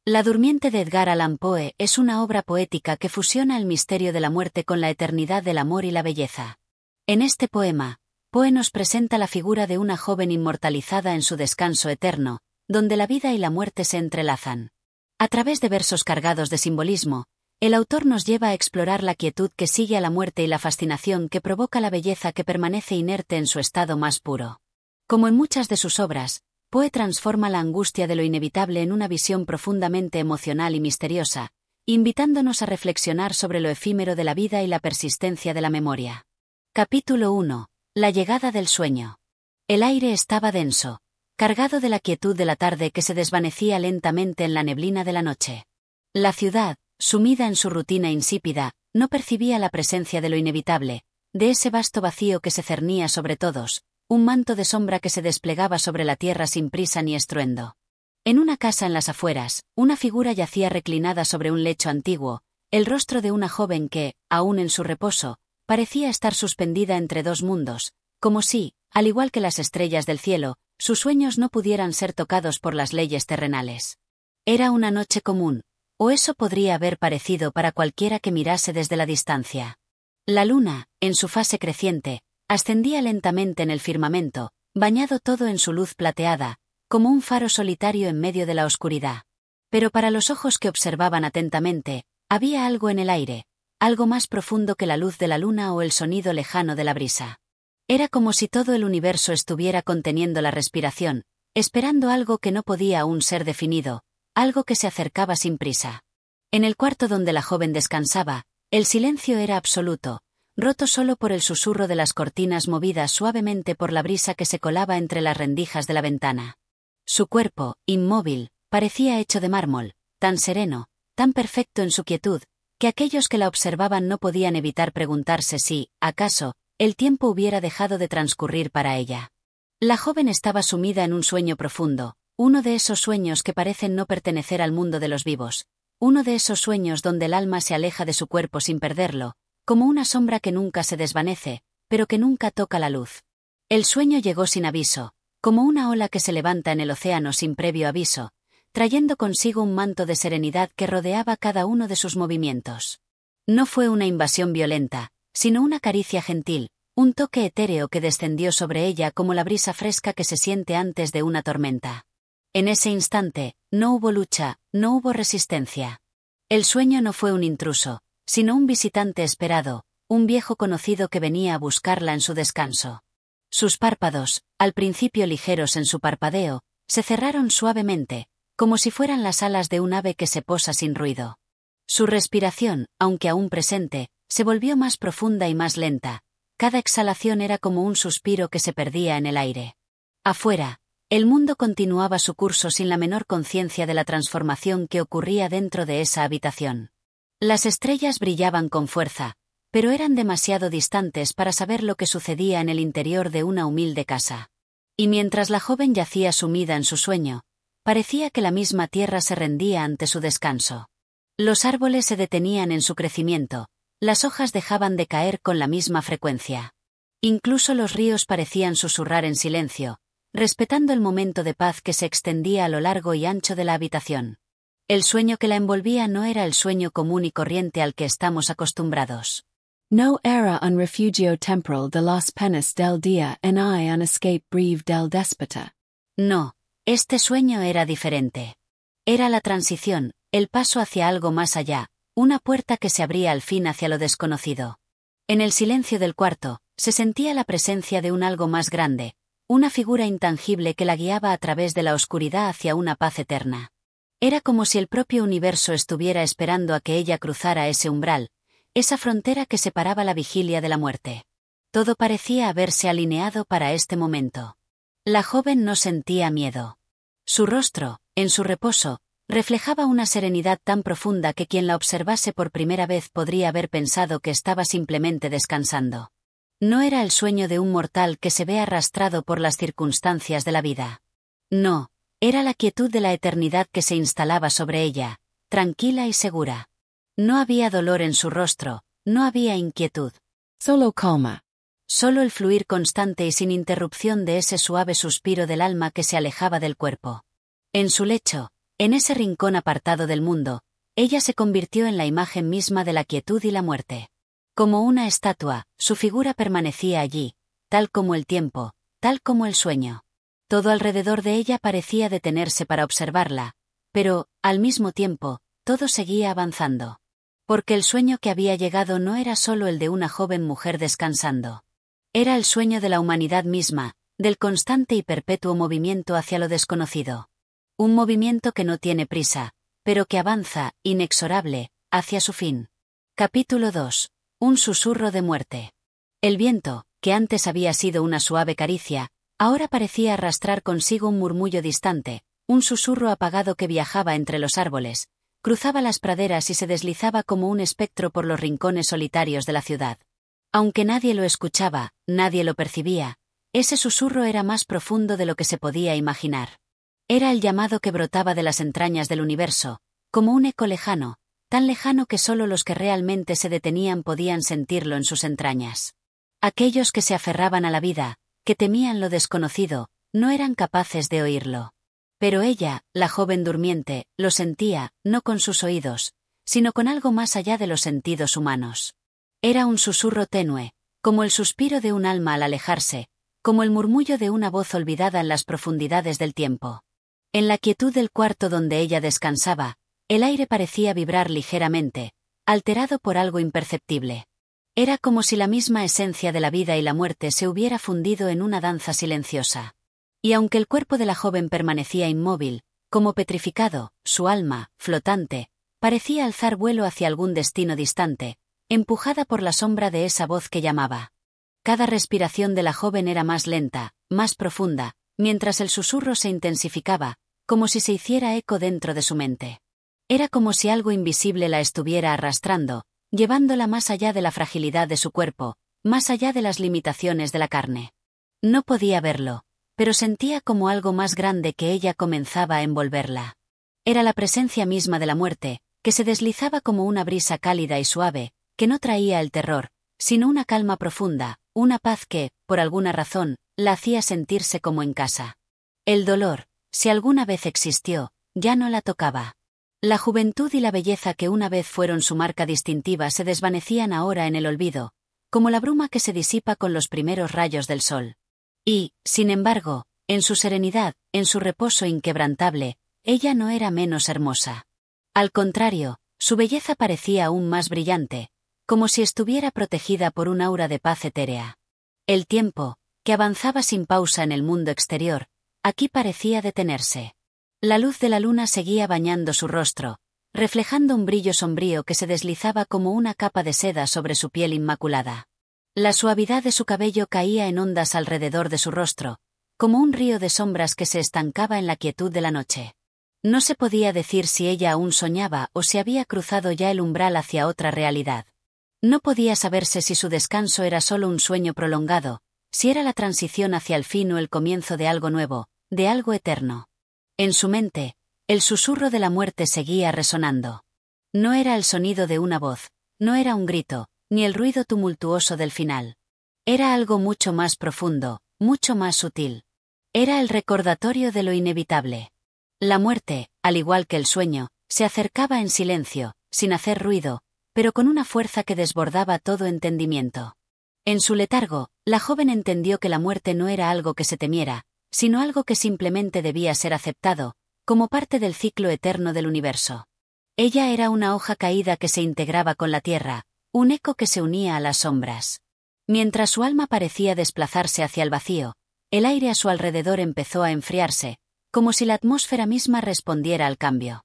La durmiente de Edgar Allan Poe es una obra poética que fusiona el misterio de la muerte con la eternidad del amor y la belleza. En este poema, Poe nos presenta la figura de una joven inmortalizada en su descanso eterno, donde la vida y la muerte se entrelazan. A través de versos cargados de simbolismo, el autor nos lleva a explorar la quietud que sigue a la muerte y la fascinación que provoca la belleza que permanece inerte en su estado más puro. Como en muchas de sus obras, Poe transforma la angustia de lo inevitable en una visión profundamente emocional y misteriosa, invitándonos a reflexionar sobre lo efímero de la vida y la persistencia de la memoria. Capítulo 1. La llegada del sueño. El aire estaba denso, cargado de la quietud de la tarde que se desvanecía lentamente en la neblina de la noche. La ciudad, sumida en su rutina insípida, no percibía la presencia de lo inevitable, de ese vasto vacío que se cernía sobre todos, un manto de sombra que se desplegaba sobre la tierra sin prisa ni estruendo. En una casa en las afueras, una figura yacía reclinada sobre un lecho antiguo, el rostro de una joven que, aún en su reposo, parecía estar suspendida entre dos mundos, como si, al igual que las estrellas del cielo, sus sueños no pudieran ser tocados por las leyes terrenales. Era una noche común, o eso podría haber parecido para cualquiera que mirase desde la distancia. La luna, en su fase creciente, ascendía lentamente en el firmamento, bañado todo en su luz plateada, como un faro solitario en medio de la oscuridad. Pero para los ojos que observaban atentamente, había algo en el aire, algo más profundo que la luz de la luna o el sonido lejano de la brisa. Era como si todo el universo estuviera conteniendo la respiración, esperando algo que no podía aún ser definido, algo que se acercaba sin prisa. En el cuarto donde la joven descansaba, el silencio era absoluto, roto solo por el susurro de las cortinas movidas suavemente por la brisa que se colaba entre las rendijas de la ventana. Su cuerpo, inmóvil, parecía hecho de mármol, tan sereno, tan perfecto en su quietud, que aquellos que la observaban no podían evitar preguntarse si, acaso, el tiempo hubiera dejado de transcurrir para ella. La joven estaba sumida en un sueño profundo, uno de esos sueños que parecen no pertenecer al mundo de los vivos, uno de esos sueños donde el alma se aleja de su cuerpo sin perderlo, como una sombra que nunca se desvanece, pero que nunca toca la luz. El sueño llegó sin aviso, como una ola que se levanta en el océano sin previo aviso, trayendo consigo un manto de serenidad que rodeaba cada uno de sus movimientos. No fue una invasión violenta, sino una caricia gentil, un toque etéreo que descendió sobre ella como la brisa fresca que se siente antes de una tormenta. En ese instante, no hubo lucha, no hubo resistencia. El sueño no fue un intruso, sino un visitante esperado, un viejo conocido que venía a buscarla en su descanso. Sus párpados, al principio ligeros en su parpadeo, se cerraron suavemente, como si fueran las alas de un ave que se posa sin ruido. Su respiración, aunque aún presente, se volvió más profunda y más lenta, cada exhalación era como un suspiro que se perdía en el aire. Afuera, el mundo continuaba su curso sin la menor conciencia de la transformación que ocurría dentro de esa habitación. Las estrellas brillaban con fuerza, pero eran demasiado distantes para saber lo que sucedía en el interior de una humilde casa. Y mientras la joven yacía sumida en su sueño, parecía que la misma tierra se rendía ante su descanso. Los árboles se detenían en su crecimiento, las hojas dejaban de caer con la misma frecuencia. Incluso los ríos parecían susurrar en silencio, respetando el momento de paz que se extendía a lo largo y ancho de la habitación. El sueño que la envolvía no era el sueño común y corriente al que estamos acostumbrados. No era un refugio temporal de las penas del día ni un escape breve del déspota. No, este sueño era diferente. Era la transición, el paso hacia algo más allá, una puerta que se abría al fin hacia lo desconocido. En el silencio del cuarto, se sentía la presencia de un algo más grande, una figura intangible que la guiaba a través de la oscuridad hacia una paz eterna. Era como si el propio universo estuviera esperando a que ella cruzara ese umbral, esa frontera que separaba la vigilia de la muerte. Todo parecía haberse alineado para este momento. La joven no sentía miedo. Su rostro, en su reposo, reflejaba una serenidad tan profunda que quien la observase por primera vez podría haber pensado que estaba simplemente descansando. No era el sueño de un mortal que se ve arrastrado por las circunstancias de la vida. No. Era la quietud de la eternidad que se instalaba sobre ella, tranquila y segura. No había dolor en su rostro, no había inquietud. Solo calma. Solo el fluir constante y sin interrupción de ese suave suspiro del alma que se alejaba del cuerpo. En su lecho, En ese rincón apartado del mundo, ella se convirtió en la imagen misma de la quietud y la muerte. Como una estatua, su figura permanecía allí, tal como el tiempo, tal como el sueño. Todo alrededor de ella parecía detenerse para observarla, pero, al mismo tiempo, todo seguía avanzando. Porque el sueño que había llegado no era solo el de una joven mujer descansando. Era el sueño de la humanidad misma, del constante y perpetuo movimiento hacia lo desconocido. Un movimiento que no tiene prisa, pero que avanza, inexorable, hacia su fin. Capítulo 2. Un susurro de muerte. El viento, que antes había sido una suave caricia, ahora parecía arrastrar consigo un murmullo distante, un susurro apagado que viajaba entre los árboles, cruzaba las praderas y se deslizaba como un espectro por los rincones solitarios de la ciudad. Aunque nadie lo escuchaba, nadie lo percibía, ese susurro era más profundo de lo que se podía imaginar. Era el llamado que brotaba de las entrañas del universo, como un eco lejano, tan lejano que solo los que realmente se detenían podían sentirlo en sus entrañas. Aquellos que se aferraban a la vida, que temían lo desconocido, no eran capaces de oírlo. Pero ella, la joven durmiente, lo sentía, no con sus oídos, sino con algo más allá de los sentidos humanos. Era un susurro tenue, como el suspiro de un alma al alejarse, como el murmullo de una voz olvidada en las profundidades del tiempo. En la quietud del cuarto donde ella descansaba, el aire parecía vibrar ligeramente, alterado por algo imperceptible. Era como si la misma esencia de la vida y la muerte se hubiera fundido en una danza silenciosa. Y aunque el cuerpo de la joven permanecía inmóvil, como petrificado, su alma, flotante, parecía alzar vuelo hacia algún destino distante, empujada por la sombra de esa voz que llamaba. Cada respiración de la joven era más lenta, más profunda, mientras el susurro se intensificaba, como si se hiciera eco dentro de su mente. Era como si algo invisible la estuviera arrastrando, llevándola más allá de la fragilidad de su cuerpo, más allá de las limitaciones de la carne. No podía verlo, pero sentía como algo más grande que ella comenzaba a envolverla. Era la presencia misma de la muerte, que se deslizaba como una brisa cálida y suave, que no traía el terror, sino una calma profunda, una paz que, por alguna razón, la hacía sentirse como en casa. El dolor, si alguna vez existió, ya no la tocaba. La juventud y la belleza que una vez fueron su marca distintiva se desvanecían ahora en el olvido, como la bruma que se disipa con los primeros rayos del sol. Y, sin embargo, en su serenidad, en su reposo inquebrantable, ella no era menos hermosa. Al contrario, su belleza parecía aún más brillante, como si estuviera protegida por un aura de paz etérea. El tiempo, que avanzaba sin pausa en el mundo exterior, aquí parecía detenerse. La luz de la luna seguía bañando su rostro, reflejando un brillo sombrío que se deslizaba como una capa de seda sobre su piel inmaculada. La suavidad de su cabello caía en ondas alrededor de su rostro, como un río de sombras que se estancaba en la quietud de la noche. No se podía decir si ella aún soñaba o si había cruzado ya el umbral hacia otra realidad. No podía saberse si su descanso era solo un sueño prolongado, si era la transición hacia el fin o el comienzo de algo nuevo, de algo eterno. En su mente, el susurro de la muerte seguía resonando. No era el sonido de una voz, no era un grito, ni el ruido tumultuoso del final. Era algo mucho más profundo, mucho más sutil. Era el recordatorio de lo inevitable. La muerte, al igual que el sueño, se acercaba en silencio, sin hacer ruido, pero con una fuerza que desbordaba todo entendimiento. En su letargo, la joven entendió que la muerte no era algo que se temiera, sino algo que simplemente debía ser aceptado, como parte del ciclo eterno del universo. Ella era una hoja caída que se integraba con la tierra, un eco que se unía a las sombras. Mientras su alma parecía desplazarse hacia el vacío, el aire a su alrededor empezó a enfriarse, como si la atmósfera misma respondiera al cambio.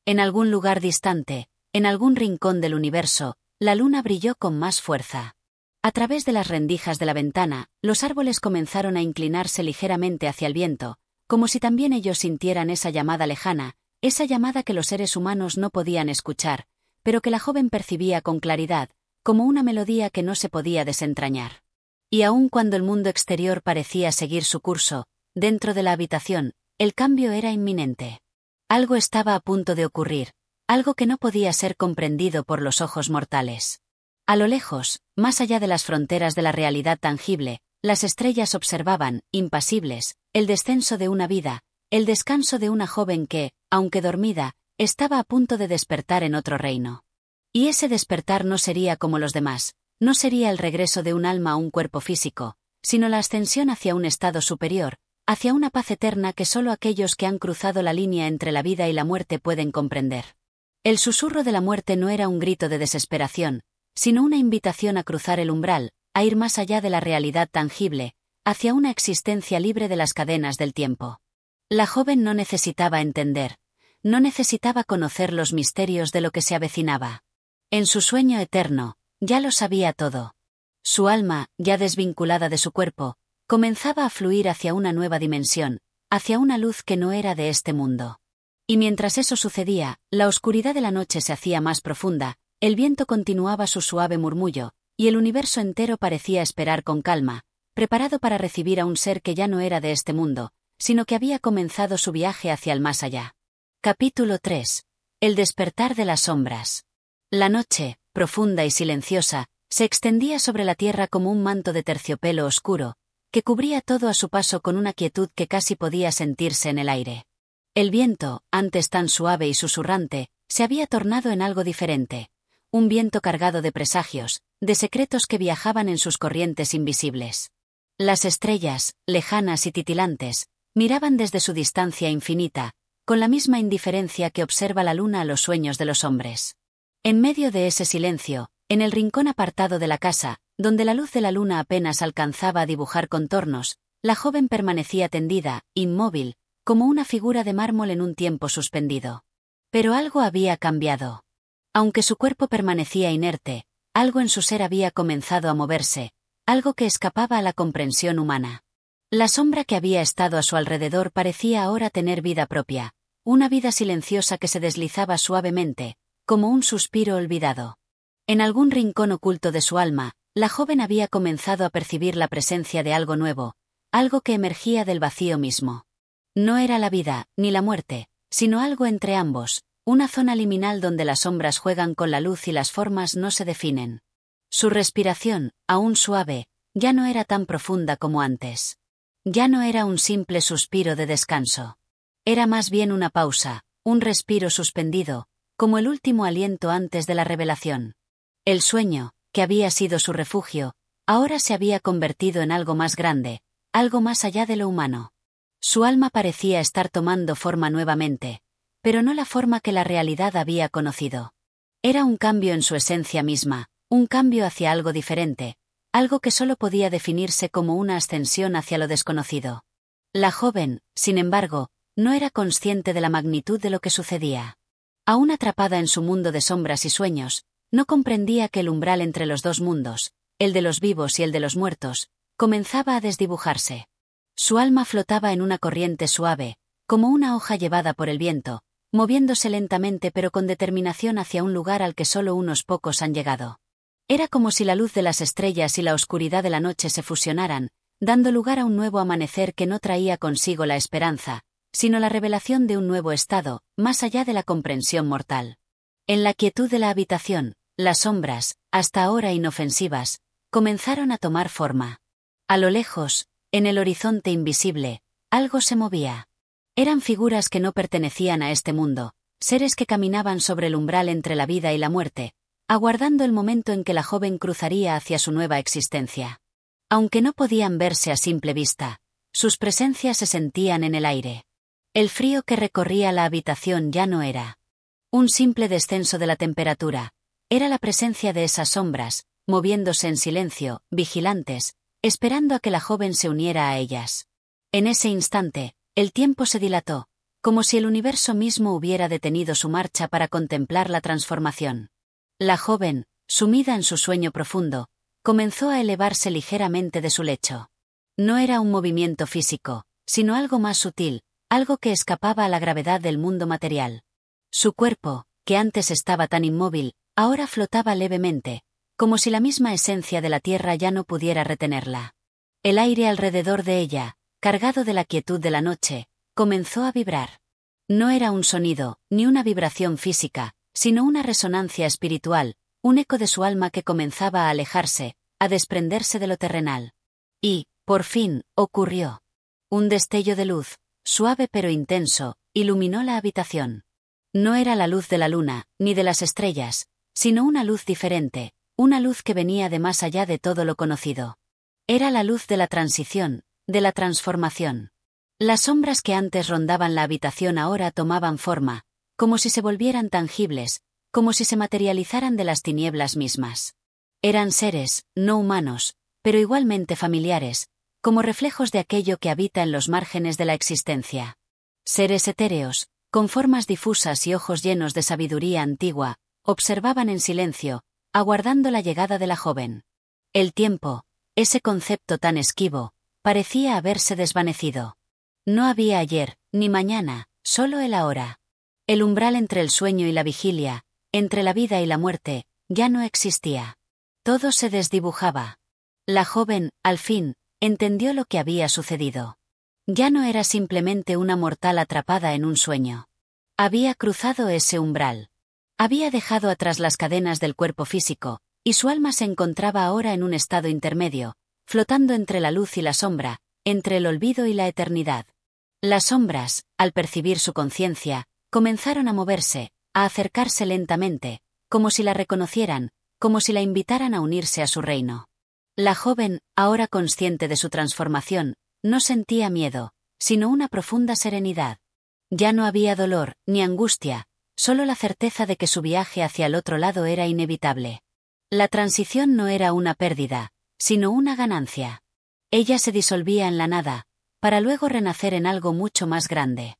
En algún lugar distante, en algún rincón del universo, la luna brilló con más fuerza. A través de las rendijas de la ventana, los árboles comenzaron a inclinarse ligeramente hacia el viento, como si también ellos sintieran esa llamada lejana, esa llamada que los seres humanos no podían escuchar, pero que la joven percibía con claridad, como una melodía que no se podía desentrañar. Y aun cuando el mundo exterior parecía seguir su curso, dentro de la habitación, el cambio era inminente. Algo estaba a punto de ocurrir, algo que no podía ser comprendido por los ojos mortales. A lo lejos, más allá de las fronteras de la realidad tangible, las estrellas observaban, impasibles, el descenso de una vida, el descanso de una joven que, aunque dormida, estaba a punto de despertar en otro reino. Y ese despertar no sería como los demás, no sería el regreso de un alma a un cuerpo físico, sino la ascensión hacia un estado superior, hacia una paz eterna que solo aquellos que han cruzado la línea entre la vida y la muerte pueden comprender. El susurro de la muerte no era un grito de desesperación, sino una invitación a cruzar el umbral, a ir más allá de la realidad tangible, hacia una existencia libre de las cadenas del tiempo. La joven no necesitaba entender, no necesitaba conocer los misterios de lo que se avecinaba. En su sueño eterno, ya lo sabía todo. Su alma, ya desvinculada de su cuerpo, comenzaba a fluir hacia una nueva dimensión, hacia una luz que no era de este mundo. Y mientras eso sucedía, la oscuridad de la noche se hacía más profunda, el viento continuaba su suave murmullo, y el universo entero parecía esperar con calma, preparado para recibir a un ser que ya no era de este mundo, sino que había comenzado su viaje hacia el más allá. Capítulo 3. El despertar de las sombras. La noche, profunda y silenciosa, se extendía sobre la tierra como un manto de terciopelo oscuro, que cubría todo a su paso con una quietud que casi podía sentirse en el aire. El viento, antes tan suave y susurrante, se había tornado en algo diferente, un viento cargado de presagios, de secretos que viajaban en sus corrientes invisibles. Las estrellas, lejanas y titilantes, miraban desde su distancia infinita, con la misma indiferencia que observa la luna a los sueños de los hombres. En medio de ese silencio, en el rincón apartado de la casa, donde la luz de la luna apenas alcanzaba a dibujar contornos, la joven permanecía tendida, inmóvil, como una figura de mármol en un tiempo suspendido. Pero algo había cambiado. Aunque su cuerpo permanecía inerte, algo en su ser había comenzado a moverse, algo que escapaba a la comprensión humana. La sombra que había estado a su alrededor parecía ahora tener vida propia, una vida silenciosa que se deslizaba suavemente, como un suspiro olvidado. En algún rincón oculto de su alma, la joven había comenzado a percibir la presencia de algo nuevo, algo que emergía del vacío mismo. No era la vida, ni la muerte, sino algo entre ambos, una zona liminal donde las sombras juegan con la luz y las formas no se definen. Su respiración, aún suave, ya no era tan profunda como antes. Ya no era un simple suspiro de descanso. Era más bien una pausa, un respiro suspendido, como el último aliento antes de la revelación. El sueño, que había sido su refugio, ahora se había convertido en algo más grande, algo más allá de lo humano. Su alma parecía estar tomando forma nuevamente, pero no la forma que la realidad había conocido. Era un cambio en su esencia misma, un cambio hacia algo diferente, algo que solo podía definirse como una ascensión hacia lo desconocido. La joven, sin embargo, no era consciente de la magnitud de lo que sucedía. Aún atrapada en su mundo de sombras y sueños, no comprendía que el umbral entre los dos mundos, el de los vivos y el de los muertos, comenzaba a desdibujarse. Su alma flotaba en una corriente suave, como una hoja llevada por el viento, moviéndose lentamente pero con determinación hacia un lugar al que solo unos pocos han llegado. Era como si la luz de las estrellas y la oscuridad de la noche se fusionaran, dando lugar a un nuevo amanecer que no traía consigo la esperanza, sino la revelación de un nuevo estado, más allá de la comprensión mortal. En la quietud de la habitación, las sombras, hasta ahora inofensivas, comenzaron a tomar forma. A lo lejos, en el horizonte invisible, algo se movía. Eran figuras que no pertenecían a este mundo, seres que caminaban sobre el umbral entre la vida y la muerte, aguardando el momento en que la joven cruzaría hacia su nueva existencia. Aunque no podían verse a simple vista, sus presencias se sentían en el aire. El frío que recorría la habitación ya no era un simple descenso de la temperatura, era la presencia de esas sombras, moviéndose en silencio, vigilantes, esperando a que la joven se uniera a ellas. En ese instante, el tiempo se dilató, como si el universo mismo hubiera detenido su marcha para contemplar la transformación. La joven, sumida en su sueño profundo, comenzó a elevarse ligeramente de su lecho. No era un movimiento físico, sino algo más sutil, algo que escapaba a la gravedad del mundo material. Su cuerpo, que antes estaba tan inmóvil, ahora flotaba levemente, como si la misma esencia de la tierra ya no pudiera retenerla. El aire alrededor de ella, cargado de la quietud de la noche, comenzó a vibrar. No era un sonido, ni una vibración física, sino una resonancia espiritual, un eco de su alma que comenzaba a alejarse, a desprenderse de lo terrenal. Y, por fin, ocurrió. Un destello de luz, suave pero intenso, iluminó la habitación. No era la luz de la luna, ni de las estrellas, sino una luz diferente, una luz que venía de más allá de todo lo conocido. Era la luz de la transición, de la transformación. Las sombras que antes rondaban la habitación ahora tomaban forma, como si se volvieran tangibles, como si se materializaran de las tinieblas mismas. Eran seres, no humanos, pero igualmente familiares, como reflejos de aquello que habita en los márgenes de la existencia. Seres etéreos, con formas difusas y ojos llenos de sabiduría antigua, observaban en silencio, aguardando la llegada de la joven. El tiempo, ese concepto tan esquivo, parecía haberse desvanecido. No había ayer, ni mañana, solo el ahora. El umbral entre el sueño y la vigilia, entre la vida y la muerte, ya no existía. Todo se desdibujaba. La joven, al fin, entendió lo que había sucedido. Ya no era simplemente una mortal atrapada en un sueño. Había cruzado ese umbral. Había dejado atrás las cadenas del cuerpo físico, y su alma se encontraba ahora en un estado intermedio, flotando entre la luz y la sombra, entre el olvido y la eternidad. Las sombras, al percibir su conciencia, comenzaron a moverse, a acercarse lentamente, como si la reconocieran, como si la invitaran a unirse a su reino. La joven, ahora consciente de su transformación, no sentía miedo, sino una profunda serenidad. Ya no había dolor, ni angustia, solo la certeza de que su viaje hacia el otro lado era inevitable. La transición no era una pérdida, sino una ganancia. Ella se disolvía en la nada, para luego renacer en algo mucho más grande.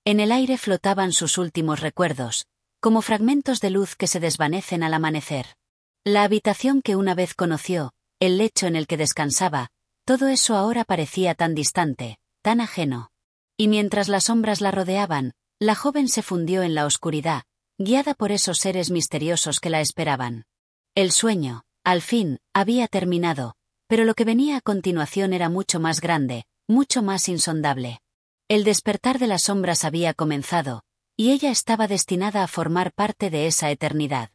En el aire flotaban sus últimos recuerdos, como fragmentos de luz que se desvanecen al amanecer. La habitación que una vez conoció, el lecho en el que descansaba, todo eso ahora parecía tan distante, tan ajeno. Y mientras las sombras la rodeaban, la joven se fundió en la oscuridad, guiada por esos seres misteriosos que la esperaban. El sueño, al fin, había terminado, pero lo que venía a continuación era mucho más grande, mucho más insondable. El despertar de las sombras había comenzado, y ella estaba destinada a formar parte de esa eternidad.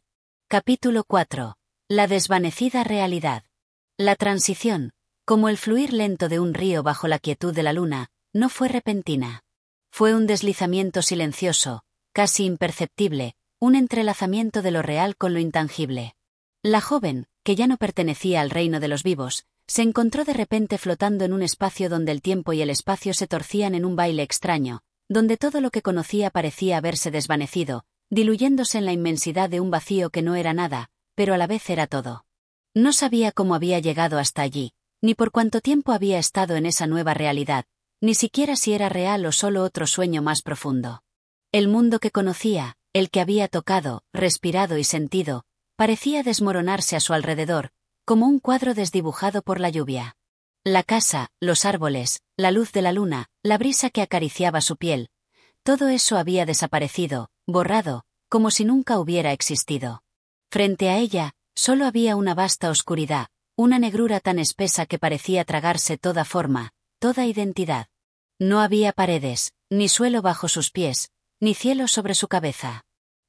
Capítulo 4. La desvanecida realidad. La transición, como el fluir lento de un río bajo la quietud de la luna, no fue repentina. Fue un deslizamiento silencioso, casi imperceptible, un entrelazamiento de lo real con lo intangible. La joven, que ya no pertenecía al reino de los vivos, se encontró de repente flotando en un espacio donde el tiempo y el espacio se torcían en un baile extraño, donde todo lo que conocía parecía haberse desvanecido, diluyéndose en la inmensidad de un vacío que no era nada, pero a la vez era todo. No sabía cómo había llegado hasta allí, ni por cuánto tiempo había estado en esa nueva realidad, ni siquiera si era real o solo otro sueño más profundo. El mundo que conocía, el que había tocado, respirado y sentido, parecía desmoronarse a su alrededor, como un cuadro desdibujado por la lluvia. La casa, los árboles, la luz de la luna, la brisa que acariciaba su piel, todo eso había desaparecido, borrado, como si nunca hubiera existido. Frente a ella, solo había una vasta oscuridad, una negrura tan espesa que parecía tragarse toda forma, toda identidad. No había paredes, ni suelo bajo sus pies, ni cielo sobre su cabeza.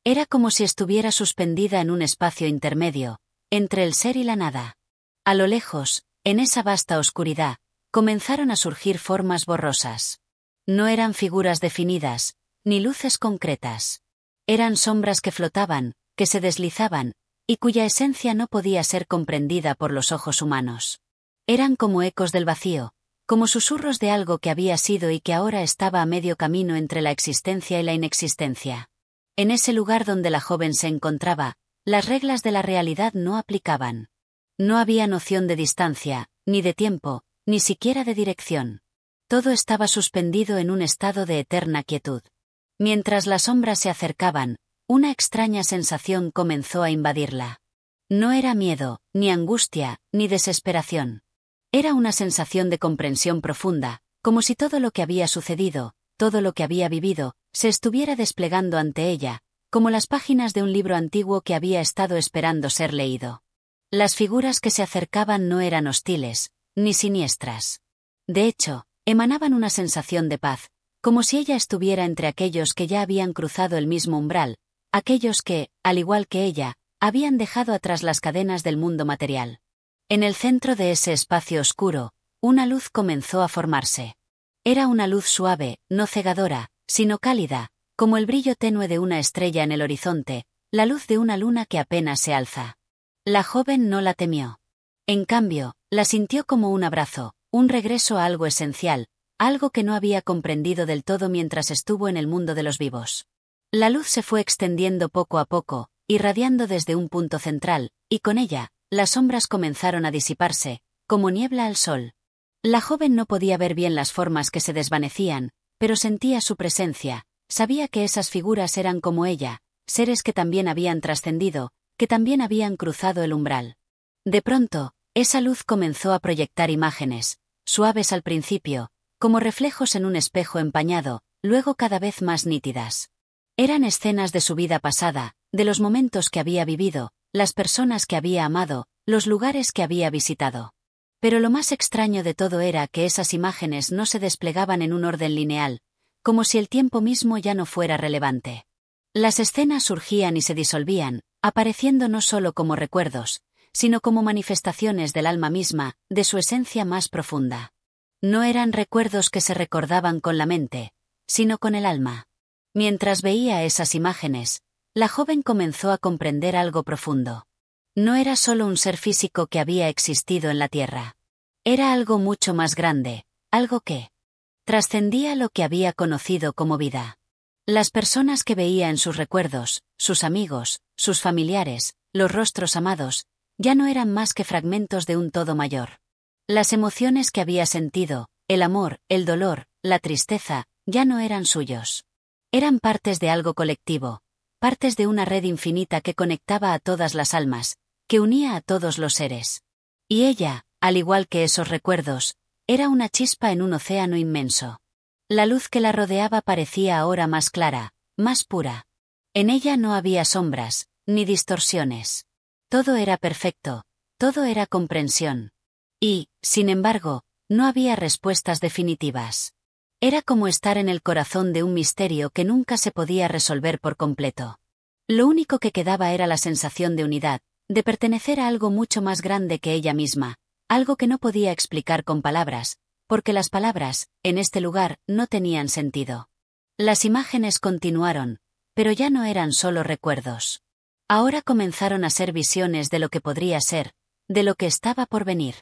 Era como si estuviera suspendida en un espacio intermedio, entre el ser y la nada. A lo lejos, en esa vasta oscuridad, comenzaron a surgir formas borrosas. No eran figuras definidas, ni luces concretas. Eran sombras que flotaban, que se deslizaban, y cuya esencia no podía ser comprendida por los ojos humanos. Eran como ecos del vacío, como susurros de algo que había sido y que ahora estaba a medio camino entre la existencia y la inexistencia. En ese lugar donde la joven se encontraba, las reglas de la realidad no aplicaban. No había noción de distancia, ni de tiempo, ni siquiera de dirección. Todo estaba suspendido en un estado de eterna quietud. Mientras las sombras se acercaban, una extraña sensación comenzó a invadirla. No era miedo, ni angustia, ni desesperación. Era una sensación de comprensión profunda, como si todo lo que había sucedido, todo lo que había vivido, se estuviera desplegando ante ella, como las páginas de un libro antiguo que había estado esperando ser leído. Las figuras que se acercaban no eran hostiles, ni siniestras. De hecho, emanaban una sensación de paz, como si ella estuviera entre aquellos que ya habían cruzado el mismo umbral, aquellos que, al igual que ella, habían dejado atrás las cadenas del mundo material. En el centro de ese espacio oscuro, una luz comenzó a formarse. Era una luz suave, no cegadora, sino cálida, como el brillo tenue de una estrella en el horizonte, la luz de una luna que apenas se alza. La joven no la temió. En cambio, la sintió como un abrazo, un regreso a algo esencial, algo que no había comprendido del todo mientras estuvo en el mundo de los vivos. La luz se fue extendiendo poco a poco, irradiando desde un punto central, y con ella, las sombras comenzaron a disiparse, como niebla al sol. La joven no podía ver bien las formas que se desvanecían, pero sentía su presencia, sabía que esas figuras eran como ella, seres que también habían trascendido, que también habían cruzado el umbral. De pronto, esa luz comenzó a proyectar imágenes, suaves al principio, como reflejos en un espejo empañado, luego cada vez más nítidas. Eran escenas de su vida pasada, de los momentos que había vivido, las personas que había amado, los lugares que había visitado. Pero lo más extraño de todo era que esas imágenes no se desplegaban en un orden lineal, como si el tiempo mismo ya no fuera relevante. Las escenas surgían y se disolvían, apareciendo no solo como recuerdos, sino como manifestaciones del alma misma, de su esencia más profunda. No eran recuerdos que se recordaban con la mente, sino con el alma. Mientras veía esas imágenes, la joven comenzó a comprender algo profundo. No era solo un ser físico que había existido en la Tierra. Era algo mucho más grande, algo que trascendía lo que había conocido como vida. Las personas que veía en sus recuerdos, sus amigos, sus familiares, los rostros amados, ya no eran más que fragmentos de un todo mayor. Las emociones que había sentido, el amor, el dolor, la tristeza, ya no eran suyos. Eran partes de algo colectivo, partes de una red infinita que conectaba a todas las almas, que unía a todos los seres. Y ella, al igual que esos recuerdos, era una chispa en un océano inmenso. La luz que la rodeaba parecía ahora más clara, más pura. En ella no había sombras, ni distorsiones. Todo era perfecto, todo era comprensión. Y, sin embargo, no había respuestas definitivas. Era como estar en el corazón de un misterio que nunca se podía resolver por completo. Lo único que quedaba era la sensación de unidad, de pertenecer a algo mucho más grande que ella misma, algo que no podía explicar con palabras, porque las palabras, en este lugar, no tenían sentido. Las imágenes continuaron, pero ya no eran solo recuerdos. Ahora comenzaron a ser visiones de lo que podría ser, de lo que estaba por venir.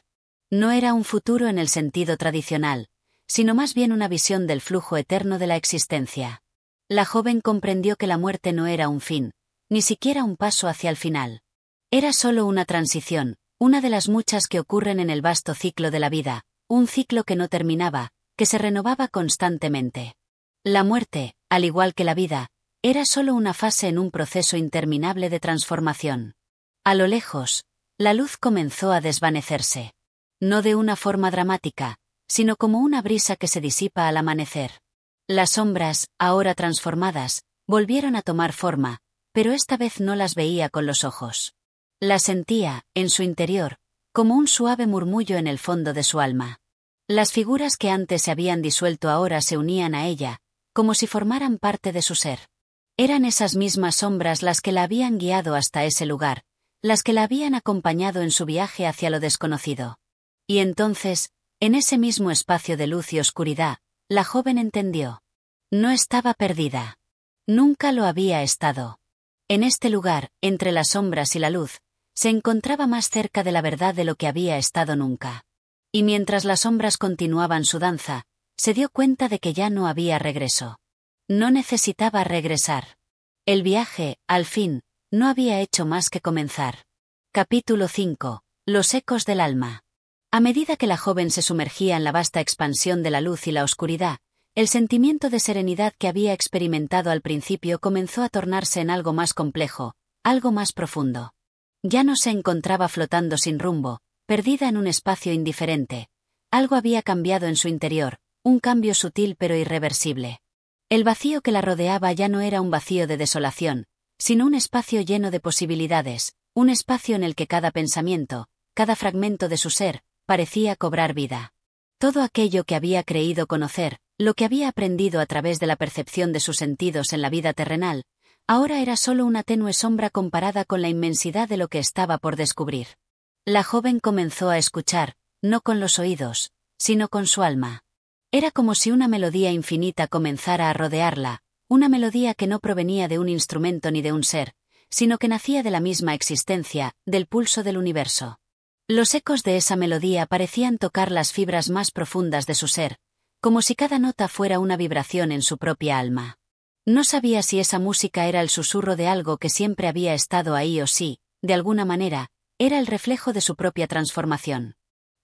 No era un futuro en el sentido tradicional, sino más bien una visión del flujo eterno de la existencia. La joven comprendió que la muerte no era un fin, ni siquiera un paso hacia el final. Era solo una transición, una de las muchas que ocurren en el vasto ciclo de la vida, un ciclo que no terminaba, que se renovaba constantemente. La muerte, al igual que la vida, era solo una fase en un proceso interminable de transformación. A lo lejos, la luz comenzó a desvanecerse. No de una forma dramática, sino como una brisa que se disipa al amanecer. Las sombras, ahora transformadas, volvieron a tomar forma, pero esta vez no las veía con los ojos. Las sentía, en su interior, como un suave murmullo en el fondo de su alma. Las figuras que antes se habían disuelto ahora se unían a ella, como si formaran parte de su ser. Eran esas mismas sombras las que la habían guiado hasta ese lugar, las que la habían acompañado en su viaje hacia lo desconocido. Y entonces, en ese mismo espacio de luz y oscuridad, la joven entendió. No estaba perdida. Nunca lo había estado. En este lugar, entre las sombras y la luz, se encontraba más cerca de la verdad de lo que había estado nunca. Y mientras las sombras continuaban su danza, se dio cuenta de que ya no había regreso. No necesitaba regresar. El viaje, al fin, no había hecho más que comenzar. Capítulo 5. Los ecos del alma. A medida que la joven se sumergía en la vasta expansión de la luz y la oscuridad, el sentimiento de serenidad que había experimentado al principio comenzó a tornarse en algo más complejo, algo más profundo. Ya no se encontraba flotando sin rumbo, perdida en un espacio indiferente. Algo había cambiado en su interior, un cambio sutil pero irreversible. El vacío que la rodeaba ya no era un vacío de desolación, sino un espacio lleno de posibilidades, un espacio en el que cada pensamiento, cada fragmento de su ser, parecía cobrar vida. Todo aquello que había creído conocer, lo que había aprendido a través de la percepción de sus sentidos en la vida terrenal, ahora era solo una tenue sombra comparada con la inmensidad de lo que estaba por descubrir. La joven comenzó a escuchar, no con los oídos, sino con su alma. Era como si una melodía infinita comenzara a rodearla, una melodía que no provenía de un instrumento ni de un ser, sino que nacía de la misma existencia, del pulso del universo. Los ecos de esa melodía parecían tocar las fibras más profundas de su ser, como si cada nota fuera una vibración en su propia alma. No sabía si esa música era el susurro de algo que siempre había estado ahí o si, de alguna manera, era el reflejo de su propia transformación.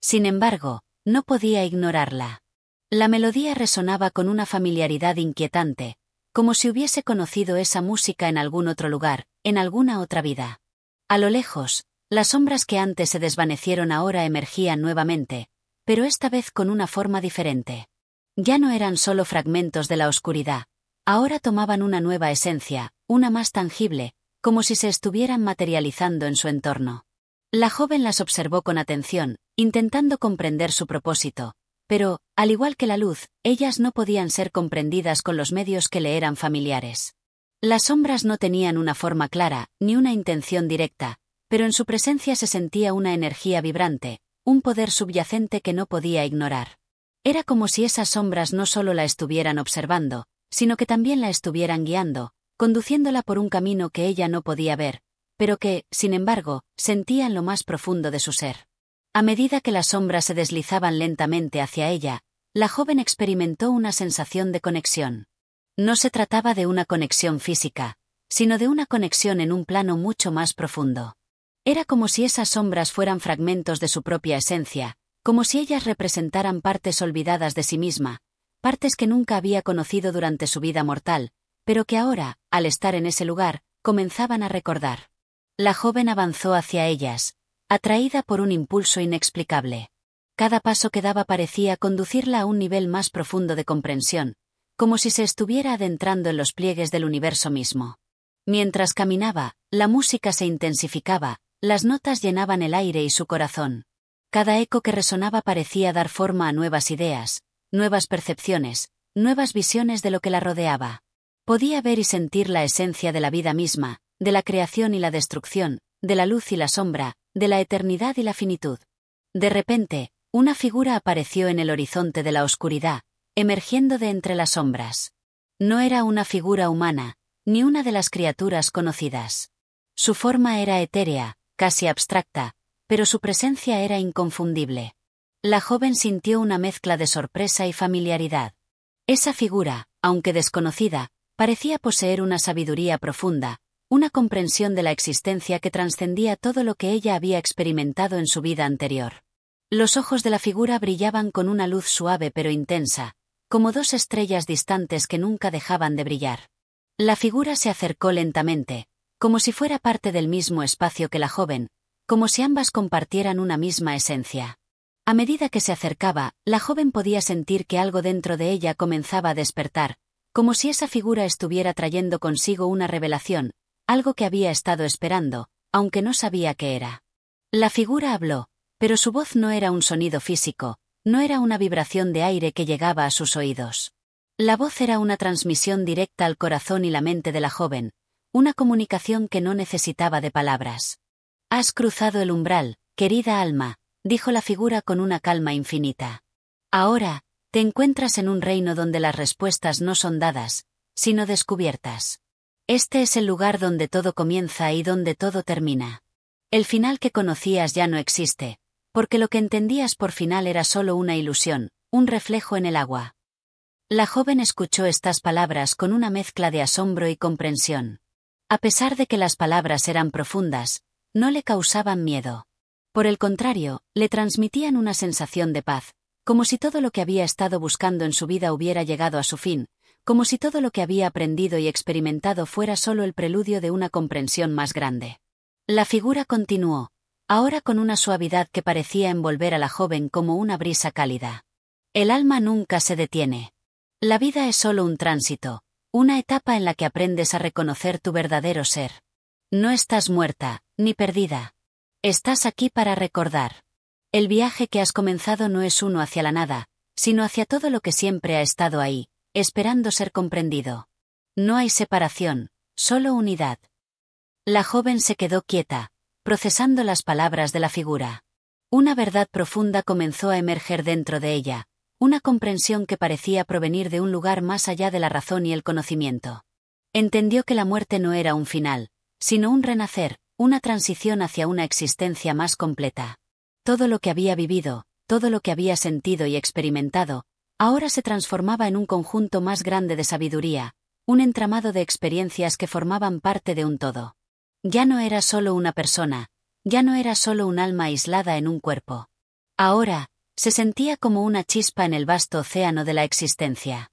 Sin embargo, no podía ignorarla. La melodía resonaba con una familiaridad inquietante, como si hubiese conocido esa música en algún otro lugar, en alguna otra vida. A lo lejos, las sombras que antes se desvanecieron ahora emergían nuevamente, pero esta vez con una forma diferente. Ya no eran solo fragmentos de la oscuridad, ahora tomaban una nueva esencia, una más tangible, como si se estuvieran materializando en su entorno. La joven las observó con atención, intentando comprender su propósito, pero, al igual que la luz, ellas no podían ser comprendidas con los medios que le eran familiares. Las sombras no tenían una forma clara, ni una intención directa, pero en su presencia se sentía una energía vibrante, un poder subyacente que no podía ignorar. Era como si esas sombras no solo la estuvieran observando, sino que también la estuvieran guiando, conduciéndola por un camino que ella no podía ver, pero que, sin embargo, sentía en lo más profundo de su ser. A medida que las sombras se deslizaban lentamente hacia ella, la joven experimentó una sensación de conexión. No se trataba de una conexión física, sino de una conexión en un plano mucho más profundo. Era como si esas sombras fueran fragmentos de su propia esencia, como si ellas representaran partes olvidadas de sí misma, partes que nunca había conocido durante su vida mortal, pero que ahora, al estar en ese lugar, comenzaban a recordar. La joven avanzó hacia ellas, atraída por un impulso inexplicable. Cada paso que daba parecía conducirla a un nivel más profundo de comprensión, como si se estuviera adentrando en los pliegues del universo mismo. Mientras caminaba, la música se intensificaba, las notas llenaban el aire y su corazón. Cada eco que resonaba parecía dar forma a nuevas ideas, nuevas percepciones, nuevas visiones de lo que la rodeaba. Podía ver y sentir la esencia de la vida misma, de la creación y la destrucción, de la luz y la sombra, de la eternidad y la finitud. De repente, una figura apareció en el horizonte de la oscuridad, emergiendo de entre las sombras. No era una figura humana, ni una de las criaturas conocidas. Su forma era etérea, casi abstracta, pero su presencia era inconfundible. La joven sintió una mezcla de sorpresa y familiaridad. Esa figura, aunque desconocida, parecía poseer una sabiduría profunda, una comprensión de la existencia que trascendía todo lo que ella había experimentado en su vida anterior. Los ojos de la figura brillaban con una luz suave pero intensa, como dos estrellas distantes que nunca dejaban de brillar. La figura se acercó lentamente, como si fuera parte del mismo espacio que la joven, como si ambas compartieran una misma esencia. A medida que se acercaba, la joven podía sentir que algo dentro de ella comenzaba a despertar, como si esa figura estuviera trayendo consigo una revelación, algo que había estado esperando, aunque no sabía qué era. La figura habló, pero su voz no era un sonido físico, no era una vibración de aire que llegaba a sus oídos. La voz era una transmisión directa al corazón y la mente de la joven, una comunicación que no necesitaba de palabras. «Has cruzado el umbral, querida alma», dijo la figura con una calma infinita. «Ahora, te encuentras en un reino donde las respuestas no son dadas, sino descubiertas. Este es el lugar donde todo comienza y donde todo termina. El final que conocías ya no existe, porque lo que entendías por final era solo una ilusión, un reflejo en el agua». La joven escuchó estas palabras con una mezcla de asombro y comprensión. A pesar de que las palabras eran profundas, no le causaban miedo. Por el contrario, le transmitían una sensación de paz, como si todo lo que había estado buscando en su vida hubiera llegado a su fin, como si todo lo que había aprendido y experimentado fuera solo el preludio de una comprensión más grande. La figura continuó, ahora con una suavidad que parecía envolver a la joven como una brisa cálida. El alma nunca se detiene. La vida es solo un tránsito, una etapa en la que aprendes a reconocer tu verdadero ser. No estás muerta, ni perdida. Estás aquí para recordar. El viaje que has comenzado no es uno hacia la nada, sino hacia todo lo que siempre ha estado ahí, esperando ser comprendido. No hay separación, solo unidad. La joven se quedó quieta, procesando las palabras de la figura. Una verdad profunda comenzó a emerger dentro de ella, una comprensión que parecía provenir de un lugar más allá de la razón y el conocimiento. Entendió que la muerte no era un final, sino un renacer, una transición hacia una existencia más completa. Todo lo que había vivido, todo lo que había sentido y experimentado, ahora se transformaba en un conjunto más grande de sabiduría, un entramado de experiencias que formaban parte de un todo. Ya no era solo una persona, ya no era solo un alma aislada en un cuerpo. Ahora, se sentía como una chispa en el vasto océano de la existencia.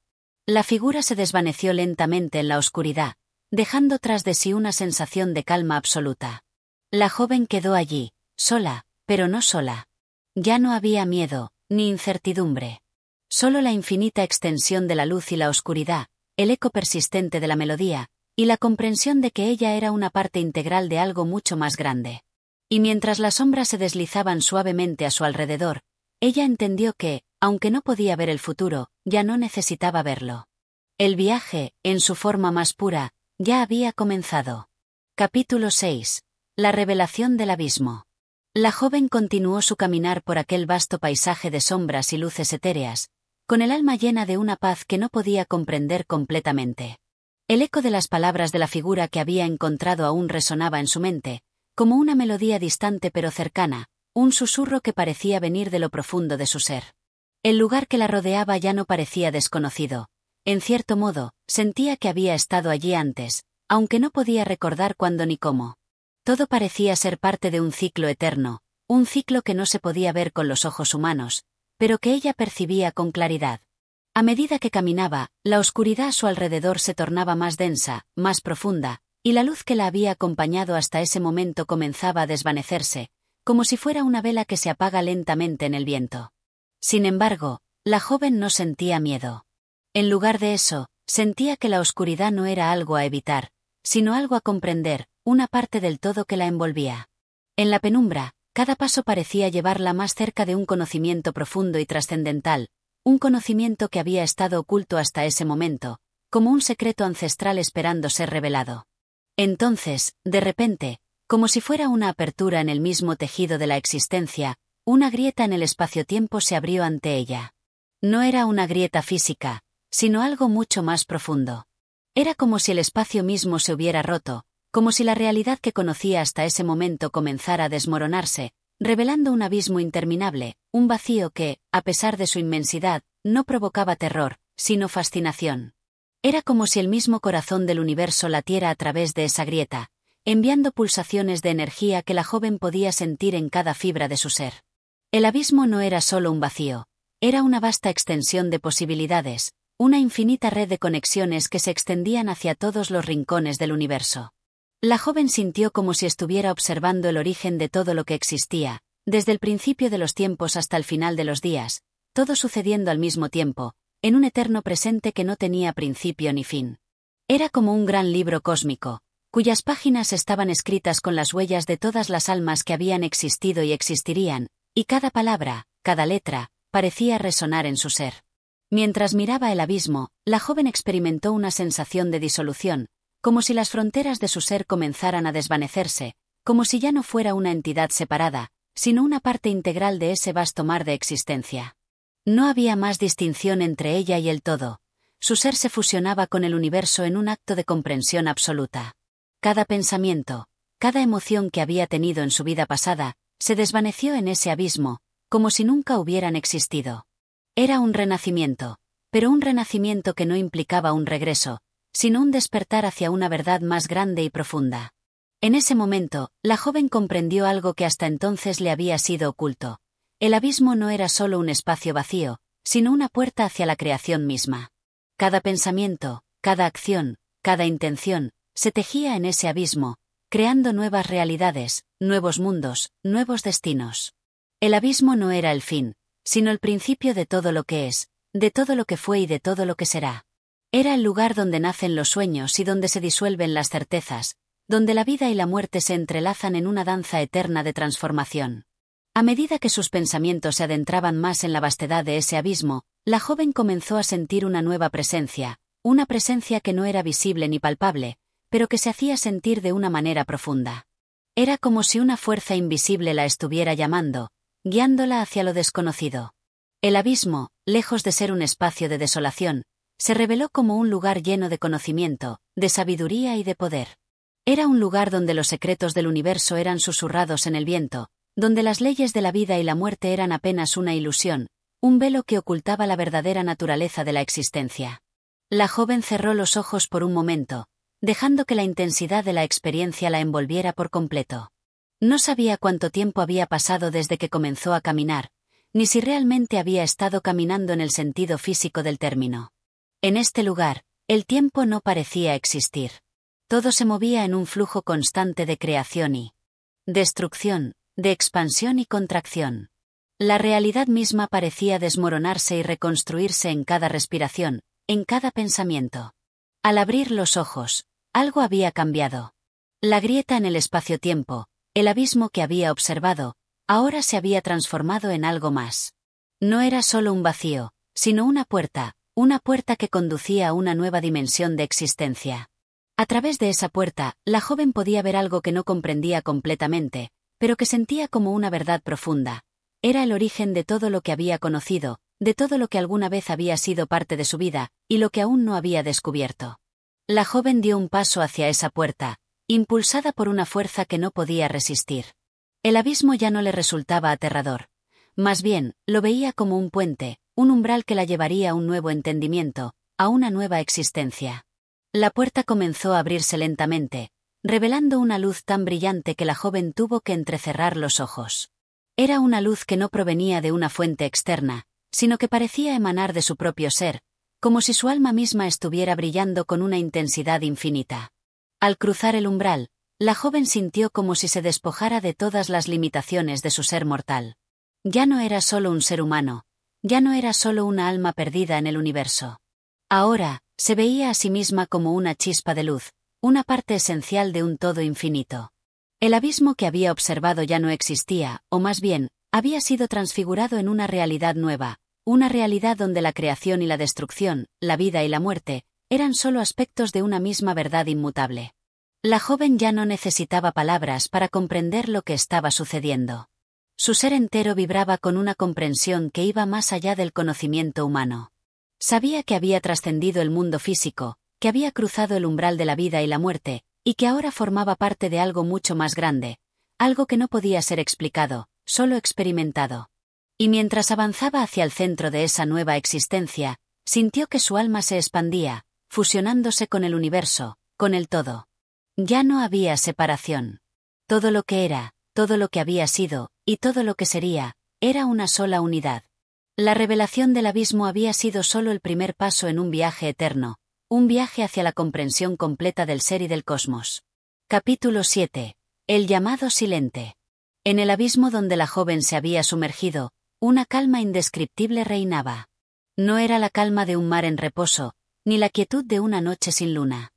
La figura se desvaneció lentamente en la oscuridad, dejando tras de sí una sensación de calma absoluta. La joven quedó allí, sola, pero no sola. Ya no había miedo, ni incertidumbre. Solo la infinita extensión de la luz y la oscuridad, el eco persistente de la melodía, y la comprensión de que ella era una parte integral de algo mucho más grande. Y mientras las sombras se deslizaban suavemente a su alrededor, ella entendió que, aunque no podía ver el futuro, ya no necesitaba verlo. El viaje, en su forma más pura, ya había comenzado. Capítulo 6. La revelación del abismo. La joven continuó su caminar por aquel vasto paisaje de sombras y luces etéreas, con el alma llena de una paz que no podía comprender completamente. El eco de las palabras de la figura que había encontrado aún resonaba en su mente, como una melodía distante pero cercana, un susurro que parecía venir de lo profundo de su ser. El lugar que la rodeaba ya no parecía desconocido. En cierto modo, sentía que había estado allí antes, aunque no podía recordar cuándo ni cómo. Todo parecía ser parte de un ciclo eterno, un ciclo que no se podía ver con los ojos humanos, pero que ella percibía con claridad. A medida que caminaba, la oscuridad a su alrededor se tornaba más densa, más profunda, y la luz que la había acompañado hasta ese momento comenzaba a desvanecerse, como si fuera una vela que se apaga lentamente en el viento. Sin embargo, la joven no sentía miedo. En lugar de eso, sentía que la oscuridad no era algo a evitar, sino algo a comprender, una parte del todo que la envolvía. En la penumbra, cada paso parecía llevarla más cerca de un conocimiento profundo y trascendental, un conocimiento que había estado oculto hasta ese momento, como un secreto ancestral esperando ser revelado. Entonces, de repente, como si fuera una apertura en el mismo tejido de la existencia, una grieta en el espacio-tiempo se abrió ante ella. No era una grieta física, sino algo mucho más profundo. Era como si el espacio mismo se hubiera roto, como si la realidad que conocía hasta ese momento comenzara a desmoronarse, revelando un abismo interminable, un vacío que, a pesar de su inmensidad, no provocaba terror, sino fascinación. Era como si el mismo corazón del universo latiera a través de esa grieta, enviando pulsaciones de energía que la joven podía sentir en cada fibra de su ser. El abismo no era solo un vacío, era una vasta extensión de posibilidades, una infinita red de conexiones que se extendían hacia todos los rincones del universo. La joven sintió como si estuviera observando el origen de todo lo que existía, desde el principio de los tiempos hasta el final de los días, todo sucediendo al mismo tiempo, en un eterno presente que no tenía principio ni fin. Era como un gran libro cósmico, cuyas páginas estaban escritas con las huellas de todas las almas que habían existido y existirían, y cada palabra, cada letra, parecía resonar en su ser. Mientras miraba el abismo, la joven experimentó una sensación de disolución, como si las fronteras de su ser comenzaran a desvanecerse, como si ya no fuera una entidad separada, sino una parte integral de ese vasto mar de existencia. No había más distinción entre ella y el todo. Su ser se fusionaba con el universo en un acto de comprensión absoluta. Cada pensamiento, cada emoción que había tenido en su vida pasada, se desvaneció en ese abismo, como si nunca hubieran existido. Era un renacimiento, pero un renacimiento que no implicaba un regreso, sino un despertar hacia una verdad más grande y profunda. En ese momento, la joven comprendió algo que hasta entonces le había sido oculto. El abismo no era solo un espacio vacío, sino una puerta hacia la creación misma. Cada pensamiento, cada acción, cada intención, se tejía en ese abismo, creando nuevas realidades, nuevos mundos, nuevos destinos. El abismo no era el fin, sino el principio de todo lo que es, de todo lo que fue y de todo lo que será. Era el lugar donde nacen los sueños y donde se disuelven las certezas, donde la vida y la muerte se entrelazan en una danza eterna de transformación. A medida que sus pensamientos se adentraban más en la vastedad de ese abismo, la joven comenzó a sentir una nueva presencia, una presencia que no era visible ni palpable, pero que se hacía sentir de una manera profunda. Era como si una fuerza invisible la estuviera llamando, guiándola hacia lo desconocido. El abismo, lejos de ser un espacio de desolación, se reveló como un lugar lleno de conocimiento, de sabiduría y de poder. Era un lugar donde los secretos del universo eran susurrados en el viento, donde las leyes de la vida y la muerte eran apenas una ilusión, un velo que ocultaba la verdadera naturaleza de la existencia. La joven cerró los ojos por un momento, dejando que la intensidad de la experiencia la envolviera por completo. No sabía cuánto tiempo había pasado desde que comenzó a caminar, ni si realmente había estado caminando en el sentido físico del término. En este lugar, el tiempo no parecía existir. Todo se movía en un flujo constante de creación y destrucción, de expansión y contracción. La realidad misma parecía desmoronarse y reconstruirse en cada respiración, en cada pensamiento. Al abrir los ojos, algo había cambiado. La grieta en el espacio-tiempo, el abismo que había observado, ahora se había transformado en algo más. No era solo un vacío, sino una puerta que conducía a una nueva dimensión de existencia. A través de esa puerta, la joven podía ver algo que no comprendía completamente, pero que sentía como una verdad profunda. Era el origen de todo lo que había conocido, de todo lo que alguna vez había sido parte de su vida, y lo que aún no había descubierto. La joven dio un paso hacia esa puerta, impulsada por una fuerza que no podía resistir. El abismo ya no le resultaba aterrador. Más bien, lo veía como un puente, un umbral que la llevaría a un nuevo entendimiento, a una nueva existencia. La puerta comenzó a abrirse lentamente, revelando una luz tan brillante que la joven tuvo que entrecerrar los ojos. Era una luz que no provenía de una fuente externa, sino que parecía emanar de su propio ser, como si su alma misma estuviera brillando con una intensidad infinita. Al cruzar el umbral, la joven sintió como si se despojara de todas las limitaciones de su ser mortal. Ya no era solo un ser humano, ya no era solo una alma perdida en el universo. Ahora, se veía a sí misma como una chispa de luz, una parte esencial de un todo infinito. El abismo que había observado ya no existía, o más bien, había sido transfigurado en una realidad nueva, una realidad donde la creación y la destrucción, la vida y la muerte, eran solo aspectos de una misma verdad inmutable. La joven ya no necesitaba palabras para comprender lo que estaba sucediendo. Su ser entero vibraba con una comprensión que iba más allá del conocimiento humano. Sabía que había trascendido el mundo físico, que había cruzado el umbral de la vida y la muerte, y que ahora formaba parte de algo mucho más grande, algo que no podía ser explicado, solo experimentado. Y mientras avanzaba hacia el centro de esa nueva existencia, sintió que su alma se expandía, fusionándose con el universo, con el todo. Ya no había separación. Todo lo que era, todo lo que había sido, y todo lo que sería, era una sola unidad. La revelación del abismo había sido solo el primer paso en un viaje eterno, un viaje hacia la comprensión completa del ser y del cosmos. Capítulo 7. El llamado silente. En el abismo donde la joven se había sumergido, una calma indescriptible reinaba. No era la calma de un mar en reposo, ni la quietud de una noche sin luna.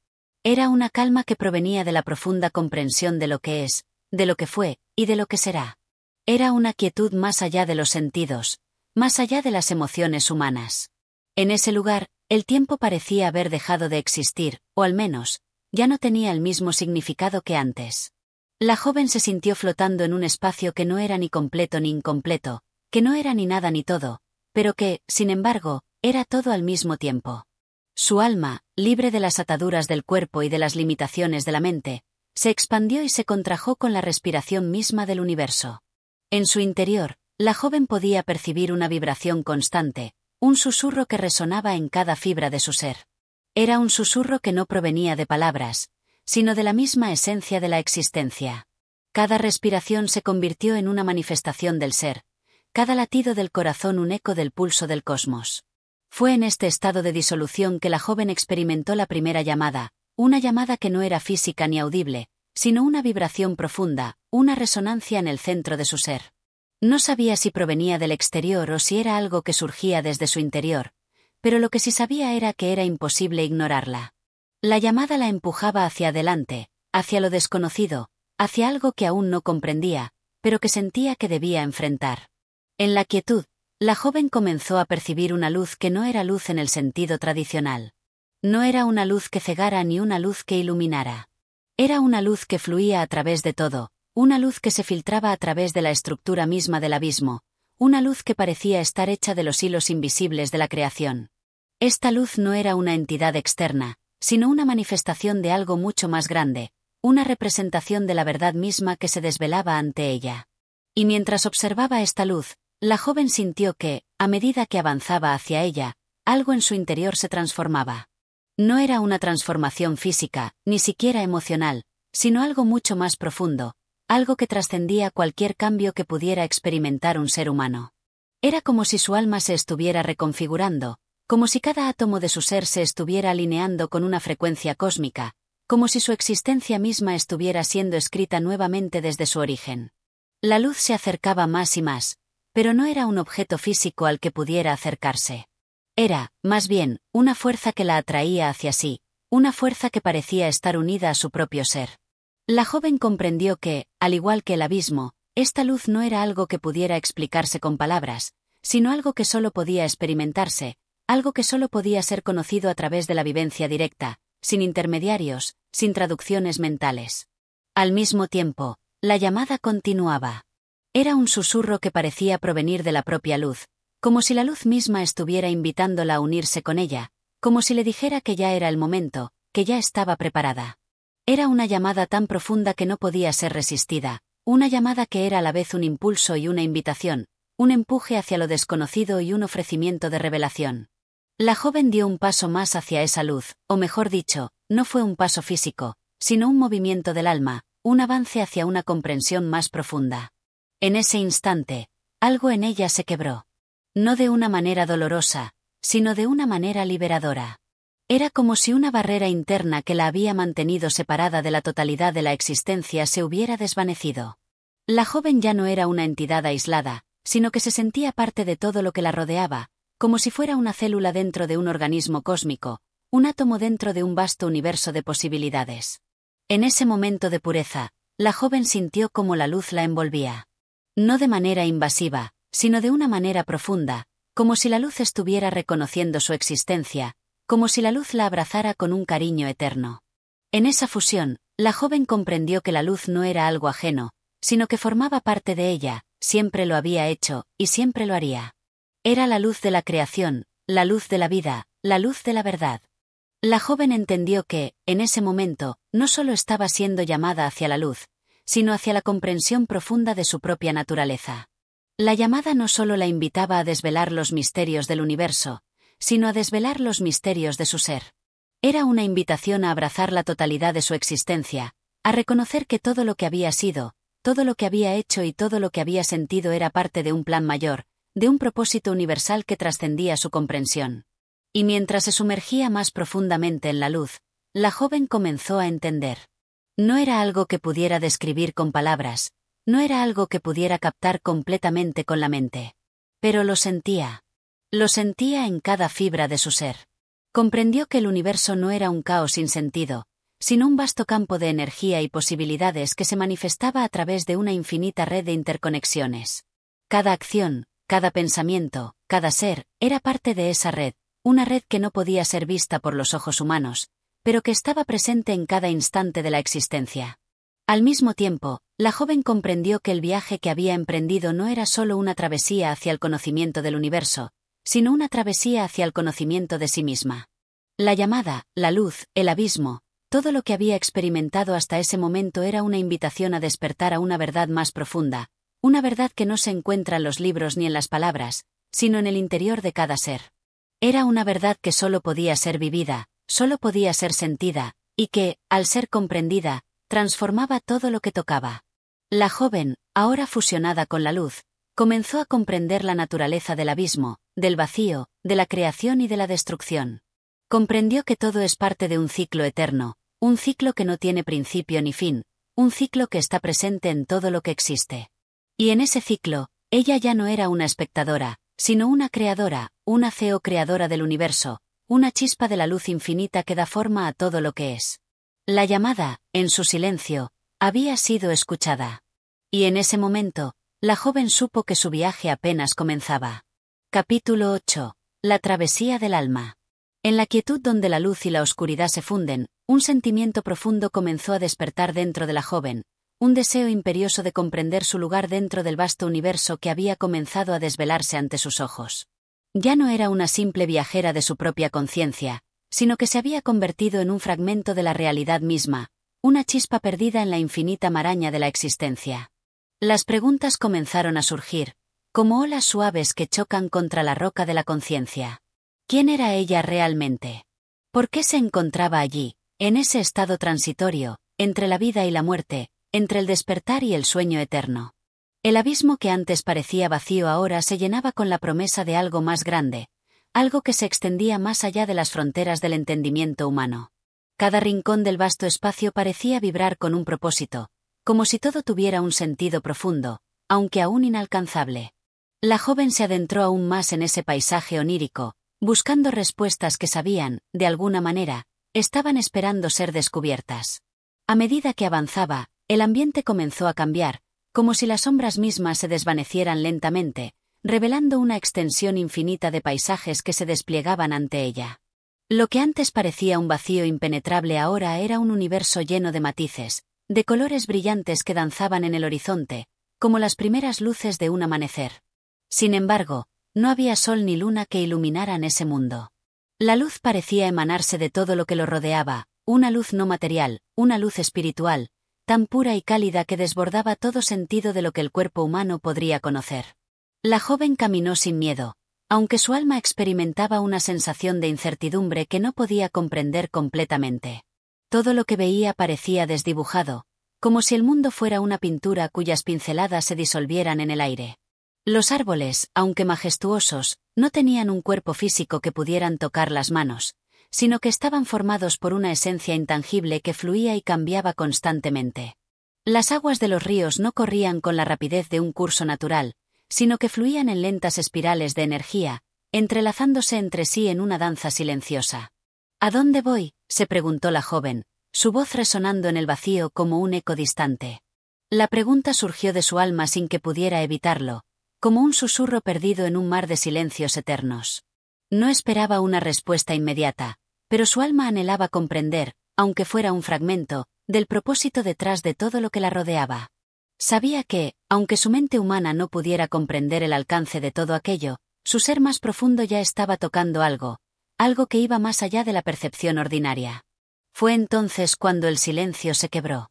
Era una calma que provenía de la profunda comprensión de lo que es, de lo que fue, y de lo que será. Era una quietud más allá de los sentidos, más allá de las emociones humanas. En ese lugar, el tiempo parecía haber dejado de existir, o al menos, ya no tenía el mismo significado que antes. La joven se sintió flotando en un espacio que no era ni completo ni incompleto, que no era ni nada ni todo, pero que, sin embargo, era todo al mismo tiempo. Su alma, libre de las ataduras del cuerpo y de las limitaciones de la mente, se expandió y se contrajo con la respiración misma del universo. En su interior, la joven podía percibir una vibración constante, un susurro que resonaba en cada fibra de su ser. Era un susurro que no provenía de palabras, sino de la misma esencia de la existencia. Cada respiración se convirtió en una manifestación del ser, cada latido del corazón un eco del pulso del cosmos. Fue en este estado de disolución que la joven experimentó la primera llamada, una llamada que no era física ni audible, sino una vibración profunda, una resonancia en el centro de su ser. No sabía si provenía del exterior o si era algo que surgía desde su interior, pero lo que sí sabía era que era imposible ignorarla. La llamada la empujaba hacia adelante, hacia lo desconocido, hacia algo que aún no comprendía, pero que sentía que debía enfrentar. En la quietud, la joven comenzó a percibir una luz que no era luz en el sentido tradicional. No era una luz que cegara ni una luz que iluminara. Era una luz que fluía a través de todo, una luz que se filtraba a través de la estructura misma del abismo, una luz que parecía estar hecha de los hilos invisibles de la creación. Esta luz no era una entidad externa, sino una manifestación de algo mucho más grande, una representación de la verdad misma que se desvelaba ante ella. Y mientras observaba esta luz, la joven sintió que, a medida que avanzaba hacia ella, algo en su interior se transformaba. No era una transformación física, ni siquiera emocional, sino algo mucho más profundo, algo que trascendía cualquier cambio que pudiera experimentar un ser humano. Era como si su alma se estuviera reconfigurando, como si cada átomo de su ser se estuviera alineando con una frecuencia cósmica, como si su existencia misma estuviera siendo escrita nuevamente desde su origen. La luz se acercaba más y más, pero no era un objeto físico al que pudiera acercarse. Era, más bien, una fuerza que la atraía hacia sí, una fuerza que parecía estar unida a su propio ser. La joven comprendió que, al igual que el abismo, esta luz no era algo que pudiera explicarse con palabras, sino algo que solo podía experimentarse, algo que solo podía ser conocido a través de la vivencia directa, sin intermediarios, sin traducciones mentales. Al mismo tiempo, la llamada continuaba. Era un susurro que parecía provenir de la propia luz, como si la luz misma estuviera invitándola a unirse con ella, como si le dijera que ya era el momento, que ya estaba preparada. Era una llamada tan profunda que no podía ser resistida, una llamada que era a la vez un impulso y una invitación, un empuje hacia lo desconocido y un ofrecimiento de revelación. La joven dio un paso más hacia esa luz, o mejor dicho, no fue un paso físico, sino un movimiento del alma, un avance hacia una comprensión más profunda. En ese instante, algo en ella se quebró. No de una manera dolorosa, sino de una manera liberadora. Era como si una barrera interna que la había mantenido separada de la totalidad de la existencia se hubiera desvanecido. La joven ya no era una entidad aislada, sino que se sentía parte de todo lo que la rodeaba, como si fuera una célula dentro de un organismo cósmico, un átomo dentro de un vasto universo de posibilidades. En ese momento de pureza, la joven sintió cómo la luz la envolvía. No de manera invasiva, sino de una manera profunda, como si la luz estuviera reconociendo su existencia, como si la luz la abrazara con un cariño eterno. En esa fusión, la joven comprendió que la luz no era algo ajeno, sino que formaba parte de ella, siempre lo había hecho, y siempre lo haría. Era la luz de la creación, la luz de la vida, la luz de la verdad. La joven entendió que, en ese momento, no solo estaba siendo llamada hacia la luz, sino hacia la comprensión profunda de su propia naturaleza. La llamada no solo la invitaba a desvelar los misterios del universo, sino a desvelar los misterios de su ser. Era una invitación a abrazar la totalidad de su existencia, a reconocer que todo lo que había sido, todo lo que había hecho y todo lo que había sentido era parte de un plan mayor, de un propósito universal que trascendía su comprensión. Y mientras se sumergía más profundamente en la luz, la joven comenzó a entender. No era algo que pudiera describir con palabras, no era algo que pudiera captar completamente con la mente. Pero lo sentía. Lo sentía en cada fibra de su ser. Comprendió que el universo no era un caos sin sentido, sino un vasto campo de energía y posibilidades que se manifestaba a través de una infinita red de interconexiones. Cada acción, cada pensamiento, cada ser, era parte de esa red, una red que no podía ser vista por los ojos humanos, pero que estaba presente en cada instante de la existencia. Al mismo tiempo, la joven comprendió que el viaje que había emprendido no era solo una travesía hacia el conocimiento del universo, sino una travesía hacia el conocimiento de sí misma. La llamada, la luz, el abismo, todo lo que había experimentado hasta ese momento era una invitación a despertar a una verdad más profunda, una verdad que no se encuentra en los libros ni en las palabras, sino en el interior de cada ser. Era una verdad que solo podía ser vivida, solo podía ser sentida, y que, al ser comprendida, transformaba todo lo que tocaba. La joven, ahora fusionada con la luz, comenzó a comprender la naturaleza del abismo, del vacío, de la creación y de la destrucción. Comprendió que todo es parte de un ciclo eterno, un ciclo que no tiene principio ni fin, un ciclo que está presente en todo lo que existe. Y en ese ciclo, ella ya no era una espectadora, sino una creadora, una creadora del universo, una chispa de la luz infinita que da forma a todo lo que es. La llamada, en su silencio, había sido escuchada. Y en ese momento, la joven supo que su viaje apenas comenzaba. Capítulo 8. La travesía del alma. En la quietud donde la luz y la oscuridad se funden, un sentimiento profundo comenzó a despertar dentro de la joven, un deseo imperioso de comprender su lugar dentro del vasto universo que había comenzado a desvelarse ante sus ojos. Ya no era una simple viajera de su propia conciencia, sino que se había convertido en un fragmento de la realidad misma, una chispa perdida en la infinita maraña de la existencia. Las preguntas comenzaron a surgir, como olas suaves que chocan contra la roca de la conciencia. ¿Quién era ella realmente? ¿Por qué se encontraba allí, en ese estado transitorio, entre la vida y la muerte, entre el despertar y el sueño eterno? El abismo que antes parecía vacío ahora se llenaba con la promesa de algo más grande, algo que se extendía más allá de las fronteras del entendimiento humano. Cada rincón del vasto espacio parecía vibrar con un propósito, como si todo tuviera un sentido profundo, aunque aún inalcanzable. La joven se adentró aún más en ese paisaje onírico, buscando respuestas que sabían, de alguna manera, estaban esperando ser descubiertas. A medida que avanzaba, el ambiente comenzó a cambiar, como si las sombras mismas se desvanecieran lentamente, revelando una extensión infinita de paisajes que se desplegaban ante ella. Lo que antes parecía un vacío impenetrable ahora era un universo lleno de matices, de colores brillantes que danzaban en el horizonte, como las primeras luces de un amanecer. Sin embargo, no había sol ni luna que iluminaran ese mundo. La luz parecía emanarse de todo lo que lo rodeaba, una luz no material, una luz espiritual, tan pura y cálida que desbordaba todo sentido de lo que el cuerpo humano podría conocer. La joven caminó sin miedo, aunque su alma experimentaba una sensación de incertidumbre que no podía comprender completamente. Todo lo que veía parecía desdibujado, como si el mundo fuera una pintura cuyas pinceladas se disolvieran en el aire. Los árboles, aunque majestuosos, no tenían un cuerpo físico que pudieran tocar las manos, sino que estaban formados por una esencia intangible que fluía y cambiaba constantemente. Las aguas de los ríos no corrían con la rapidez de un curso natural, sino que fluían en lentas espirales de energía, entrelazándose entre sí en una danza silenciosa. ¿A dónde voy?, se preguntó la joven, su voz resonando en el vacío como un eco distante. La pregunta surgió de su alma sin que pudiera evitarlo, como un susurro perdido en un mar de silencios eternos. No esperaba una respuesta inmediata, pero su alma anhelaba comprender, aunque fuera un fragmento, del propósito detrás de todo lo que la rodeaba. Sabía que, aunque su mente humana no pudiera comprender el alcance de todo aquello, su ser más profundo ya estaba tocando algo que iba más allá de la percepción ordinaria. Fue entonces cuando el silencio se quebró.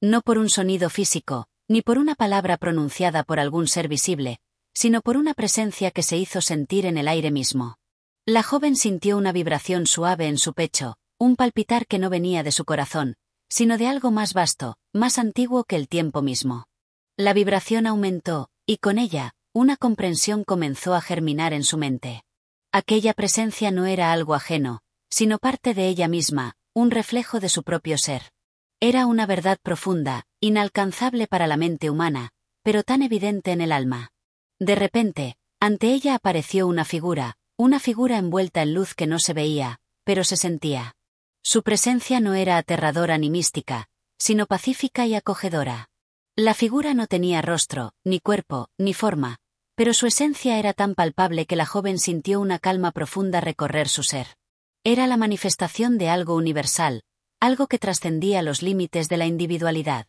No por un sonido físico, ni por una palabra pronunciada por algún ser visible, sino por una presencia que se hizo sentir en el aire mismo. La joven sintió una vibración suave en su pecho, un palpitar que no venía de su corazón, sino de algo más vasto, más antiguo que el tiempo mismo. La vibración aumentó, y con ella, una comprensión comenzó a germinar en su mente. Aquella presencia no era algo ajeno, sino parte de ella misma, un reflejo de su propio ser. Era una verdad profunda, inalcanzable para la mente humana, pero tan evidente en el alma. De repente, ante ella apareció una figura envuelta en luz que no se veía, pero se sentía. Su presencia no era aterradora ni mística, sino pacífica y acogedora. La figura no tenía rostro, ni cuerpo, ni forma, pero su esencia era tan palpable que la joven sintió una calma profunda recorrer su ser. Era la manifestación de algo universal, algo que trascendía los límites de la individualidad.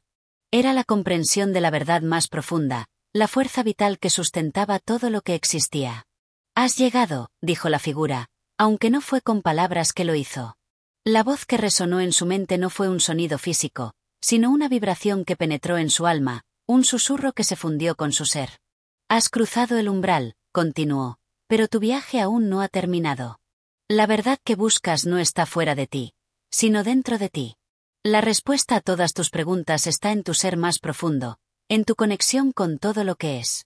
Era la comprensión de la verdad más profunda, la fuerza vital que sustentaba todo lo que existía. «Has llegado», dijo la figura, aunque no fue con palabras que lo hizo. La voz que resonó en su mente no fue un sonido físico, sino una vibración que penetró en su alma, un susurro que se fundió con su ser. «Has cruzado el umbral», continuó, «pero tu viaje aún no ha terminado. La verdad que buscas no está fuera de ti, sino dentro de ti. La respuesta a todas tus preguntas está en tu ser más profundo, en tu conexión con todo lo que es».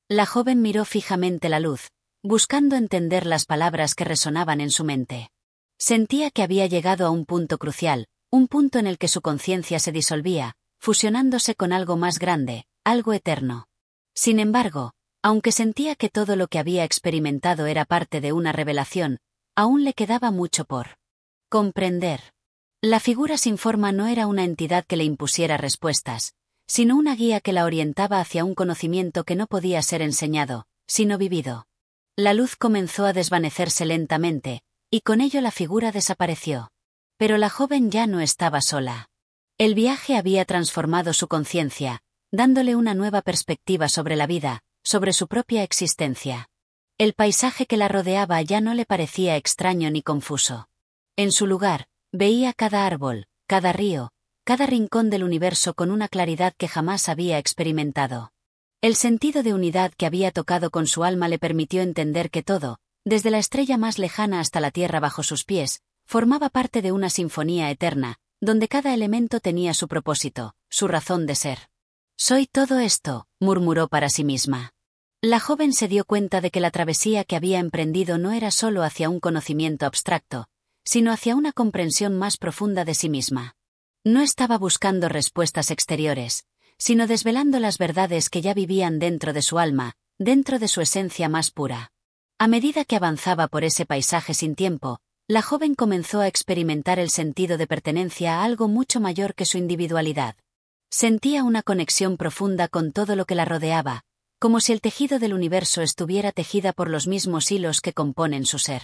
La joven miró fijamente la luz, buscando entender las palabras que resonaban en su mente. Sentía que había llegado a un punto crucial, un punto en el que su conciencia se disolvía, fusionándose con algo más grande, algo eterno. Sin embargo, aunque sentía que todo lo que había experimentado era parte de una revelación, aún le quedaba mucho por comprender. La figura sin forma no era una entidad que le impusiera respuestas, sino una guía que la orientaba hacia un conocimiento que no podía ser enseñado, sino vivido. La luz comenzó a desvanecerse lentamente, y con ello la figura desapareció. Pero la joven ya no estaba sola. El viaje había transformado su conciencia, dándole una nueva perspectiva sobre la vida, sobre su propia existencia. El paisaje que la rodeaba ya no le parecía extraño ni confuso. En su lugar, veía cada árbol, cada río, cada rincón del universo con una claridad que jamás había experimentado. El sentido de unidad que había tocado con su alma le permitió entender que todo, desde la estrella más lejana hasta la tierra bajo sus pies, formaba parte de una sinfonía eterna, donde cada elemento tenía su propósito, su razón de ser. «Soy todo esto», murmuró para sí misma. La joven se dio cuenta de que la travesía que había emprendido no era solo hacia un conocimiento abstracto, sino hacia una comprensión más profunda de sí misma. No estaba buscando respuestas exteriores, sino desvelando las verdades que ya vivían dentro de su alma, dentro de su esencia más pura. A medida que avanzaba por ese paisaje sin tiempo, la joven comenzó a experimentar el sentido de pertenencia a algo mucho mayor que su individualidad. Sentía una conexión profunda con todo lo que la rodeaba, como si el tejido del universo estuviera tejida por los mismos hilos que componen su ser.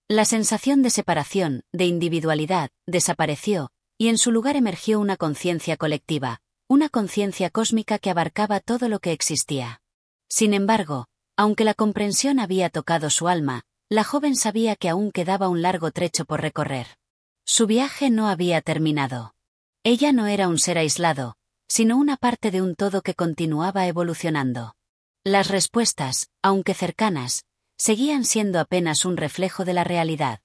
La sensación de separación, de individualidad, desapareció, y en su lugar emergió una conciencia colectiva, una conciencia cósmica que abarcaba todo lo que existía. Sin embargo, aunque la comprensión había tocado su alma, la joven sabía que aún quedaba un largo trecho por recorrer. Su viaje no había terminado. Ella no era un ser aislado, sino una parte de un todo que continuaba evolucionando. Las respuestas, aunque cercanas, seguían siendo apenas un reflejo de la realidad.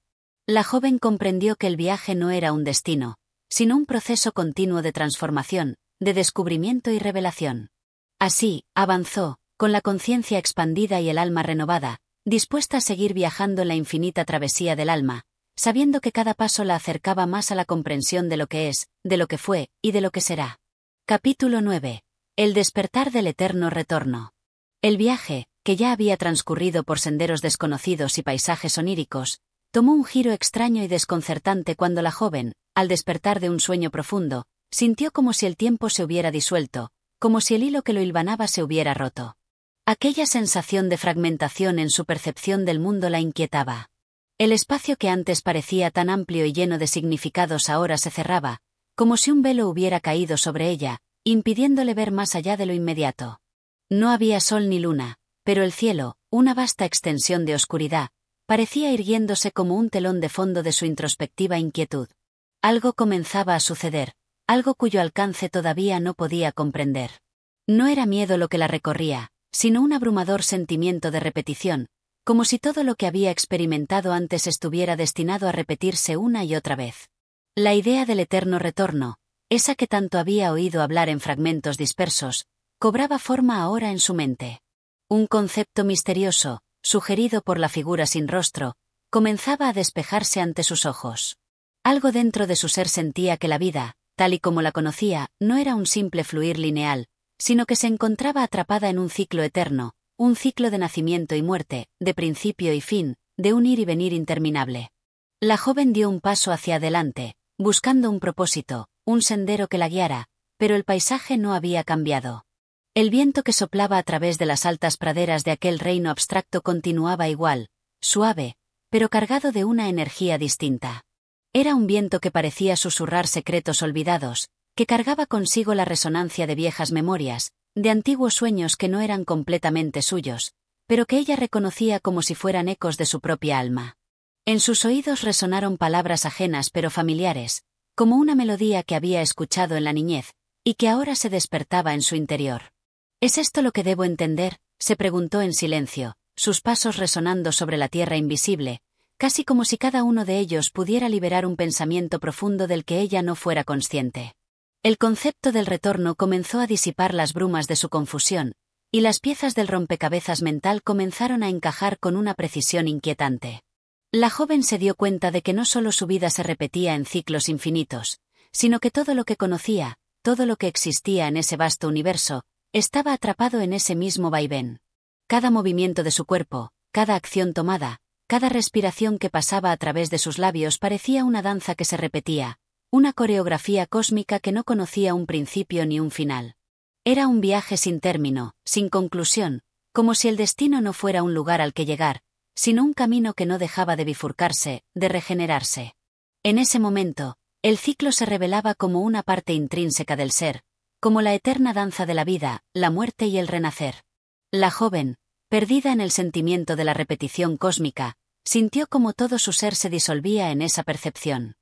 La joven comprendió que el viaje no era un destino, sino un proceso continuo de transformación, de descubrimiento y revelación. Así, avanzó, con la conciencia expandida y el alma renovada, dispuesta a seguir viajando en la infinita travesía del alma, sabiendo que cada paso la acercaba más a la comprensión de lo que es, de lo que fue, y de lo que será. Capítulo 9. El despertar del eterno retorno. El viaje, que ya había transcurrido por senderos desconocidos y paisajes oníricos, tomó un giro extraño y desconcertante cuando la joven, al despertar de un sueño profundo, sintió como si el tiempo se hubiera disuelto, como si el hilo que lo hilvanaba se hubiera roto. Aquella sensación de fragmentación en su percepción del mundo la inquietaba. El espacio que antes parecía tan amplio y lleno de significados ahora se cerraba, como si un velo hubiera caído sobre ella, impidiéndole ver más allá de lo inmediato. No había sol ni luna, pero el cielo, una vasta extensión de oscuridad, parecía irguiéndose como un telón de fondo de su introspectiva inquietud. Algo comenzaba a suceder, algo cuyo alcance todavía no podía comprender. No era miedo lo que la recorría, sino un abrumador sentimiento de repetición, como si todo lo que había experimentado antes estuviera destinado a repetirse una y otra vez. La idea del eterno retorno, esa que tanto había oído hablar en fragmentos dispersos, cobraba forma ahora en su mente. Un concepto misterioso, sugerido por la figura sin rostro, comenzaba a despejarse ante sus ojos. Algo dentro de su ser sentía que la vida, tal y como la conocía, no era un simple fluir lineal, sino que se encontraba atrapada en un ciclo eterno, un ciclo de nacimiento y muerte, de principio y fin, de un ir y venir interminable. La joven dio un paso hacia adelante, buscando un propósito, un sendero que la guiara, pero el paisaje no había cambiado. El viento que soplaba a través de las altas praderas de aquel reino abstracto continuaba igual, suave, pero cargado de una energía distinta. Era un viento que parecía susurrar secretos olvidados, que cargaba consigo la resonancia de viejas memorias, de antiguos sueños que no eran completamente suyos, pero que ella reconocía como si fueran ecos de su propia alma. En sus oídos resonaron palabras ajenas pero familiares, como una melodía que había escuchado en la niñez, y que ahora se despertaba en su interior. ¿Es esto lo que debo entender?, se preguntó en silencio, sus pasos resonando sobre la tierra invisible, casi como si cada uno de ellos pudiera liberar un pensamiento profundo del que ella no fuera consciente. El concepto del retorno comenzó a disipar las brumas de su confusión, y las piezas del rompecabezas mental comenzaron a encajar con una precisión inquietante. La joven se dio cuenta de que no solo su vida se repetía en ciclos infinitos, sino que todo lo que conocía, todo lo que existía en ese vasto universo, estaba atrapado en ese mismo vaivén. Cada movimiento de su cuerpo, cada acción tomada, cada respiración que pasaba a través de sus labios parecía una danza que se repetía, una coreografía cósmica que no conocía un principio ni un final. Era un viaje sin término, sin conclusión, como si el destino no fuera un lugar al que llegar, sino un camino que no dejaba de bifurcarse, de regenerarse. En ese momento, El ciclo se revelaba como una parte intrínseca del ser, como la eterna danza de la vida, la muerte y el renacer. La joven, perdida en el sentimiento de la repetición cósmica, sintió como todo su ser se disolvía en esa percepción.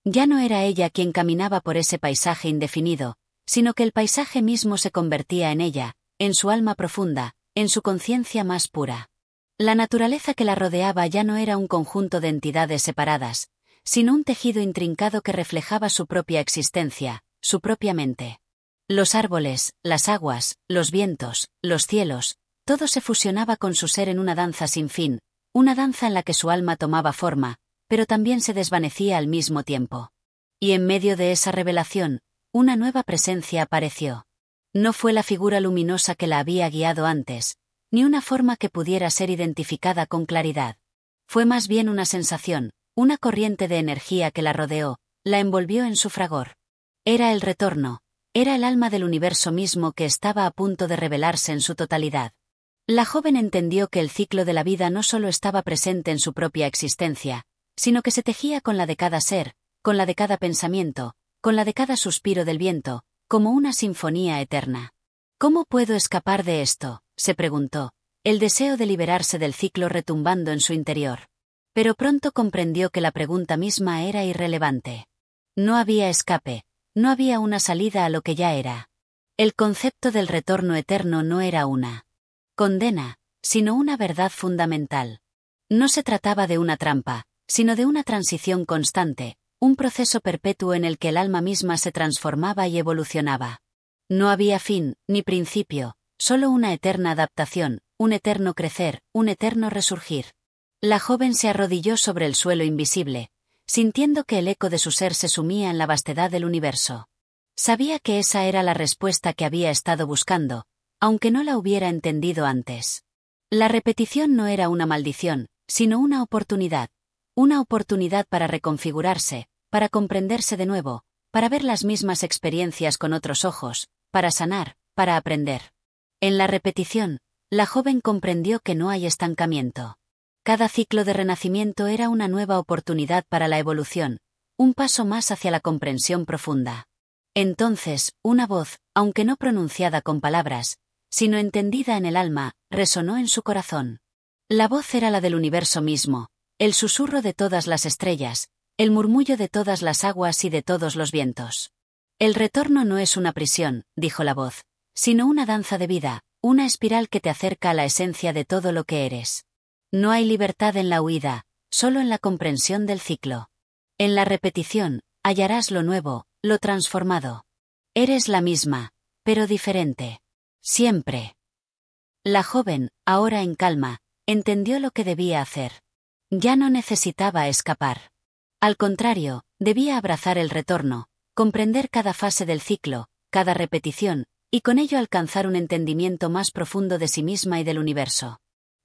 Ya no era ella quien caminaba por ese paisaje indefinido, sino que el paisaje mismo se convertía en ella, en su alma profunda, en su conciencia más pura. La naturaleza que la rodeaba ya no era un conjunto de entidades separadas, sino un tejido intrincado que reflejaba su propia existencia, su propia mente. Los árboles, las aguas, los vientos, los cielos, todo se fusionaba con su ser en una danza sin fin, una danza en la que su alma tomaba forma, pero también se desvanecía al mismo tiempo. Y en medio de esa revelación, una nueva presencia apareció. No fue la figura luminosa que la había guiado antes, ni una forma que pudiera ser identificada con claridad. Fue más bien una sensación, una corriente de energía que la rodeó, la envolvió en su fragor. Era el retorno, era el alma del universo mismo que estaba a punto de revelarse en su totalidad. La joven entendió que el ciclo de la vida no solo estaba presente en su propia existencia, sino que se tejía con la de cada ser, con la de cada pensamiento, con la de cada suspiro del viento, como una sinfonía eterna. ¿Cómo puedo escapar de esto?, se preguntó, el deseo de liberarse del ciclo retumbando en su interior. Pero pronto comprendió que la pregunta misma era irrelevante. No había escape, no había una salida a lo que ya era. El concepto del retorno eterno no era una condena, sino una verdad fundamental. No se trataba de una trampa, sino de una transición constante, un proceso perpetuo en el que el alma misma se transformaba y evolucionaba. No había fin, ni principio, solo una eterna adaptación, un eterno crecer, un eterno resurgir. La joven se arrodilló sobre el suelo invisible, sintiendo que el eco de su ser se sumía en la vastedad del universo. Sabía que esa era la respuesta que había estado buscando, aunque no la hubiera entendido antes. La repetición no era una maldición, sino una oportunidad para reconfigurarse, para comprenderse de nuevo, para ver las mismas experiencias con otros ojos, para sanar, para aprender. En la repetición, la joven comprendió que no hay estancamiento. Cada ciclo de renacimiento era una nueva oportunidad para la evolución, un paso más hacia la comprensión profunda. Entonces, una voz, aunque no pronunciada con palabras, sino entendida en el alma, resonó en su corazón. La voz era la del universo mismo, el susurro de todas las estrellas, el murmullo de todas las aguas y de todos los vientos. El retorno no es una prisión, dijo la voz, sino una danza de vida, una espiral que te acerca a la esencia de todo lo que eres. No hay libertad en la huida, solo en la comprensión del ciclo. En la repetición, hallarás lo nuevo, lo transformado. Eres la misma, pero diferente. Siempre. La joven, ahora en calma, entendió lo que debía hacer. Ya no necesitaba escapar. Al contrario, debía abrazar el retorno, comprender cada fase del ciclo, cada repetición, y con ello alcanzar un entendimiento más profundo de sí misma y del universo.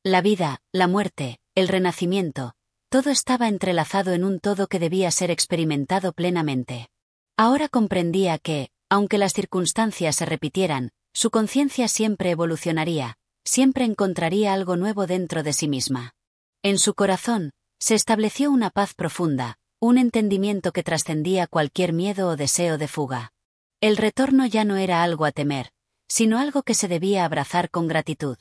La vida, la muerte, el renacimiento, todo estaba entrelazado en un todo que debía ser experimentado plenamente. Ahora comprendía que, aunque las circunstancias se repitieran, su conciencia siempre evolucionaría, siempre encontraría algo nuevo dentro de sí misma. En su corazón, se estableció una paz profunda, un entendimiento que trascendía cualquier miedo o deseo de fuga. El retorno ya no era algo a temer, sino algo que se debía abrazar con gratitud.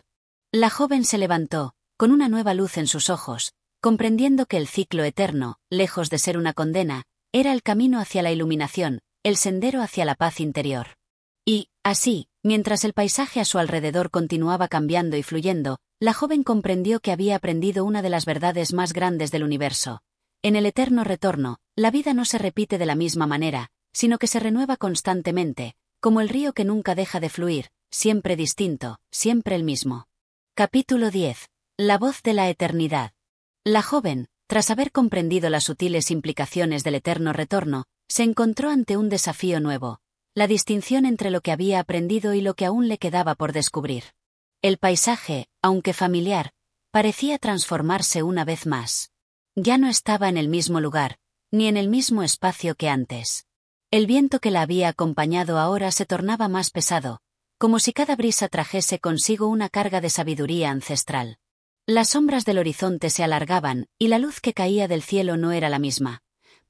La joven se levantó, con una nueva luz en sus ojos, comprendiendo que el ciclo eterno, lejos de ser una condena, era el camino hacia la iluminación, el sendero hacia la paz interior. Y, así, mientras el paisaje a su alrededor continuaba cambiando y fluyendo, la joven comprendió que había aprendido una de las verdades más grandes del universo. En el eterno retorno, la vida no se repite de la misma manera, sino que se renueva constantemente, como el río que nunca deja de fluir, siempre distinto, siempre el mismo. Capítulo 10. La voz de la eternidad. La joven, tras haber comprendido las sutiles implicaciones del eterno retorno, se encontró ante un desafío nuevo, la distinción entre lo que había aprendido y lo que aún le quedaba por descubrir. El paisaje, aunque familiar, parecía transformarse una vez más. Ya no estaba en el mismo lugar, ni en el mismo espacio que antes. El viento que la había acompañado ahora se tornaba más pesado, como si cada brisa trajese consigo una carga de sabiduría ancestral. Las sombras del horizonte se alargaban, y la luz que caía del cielo no era la misma.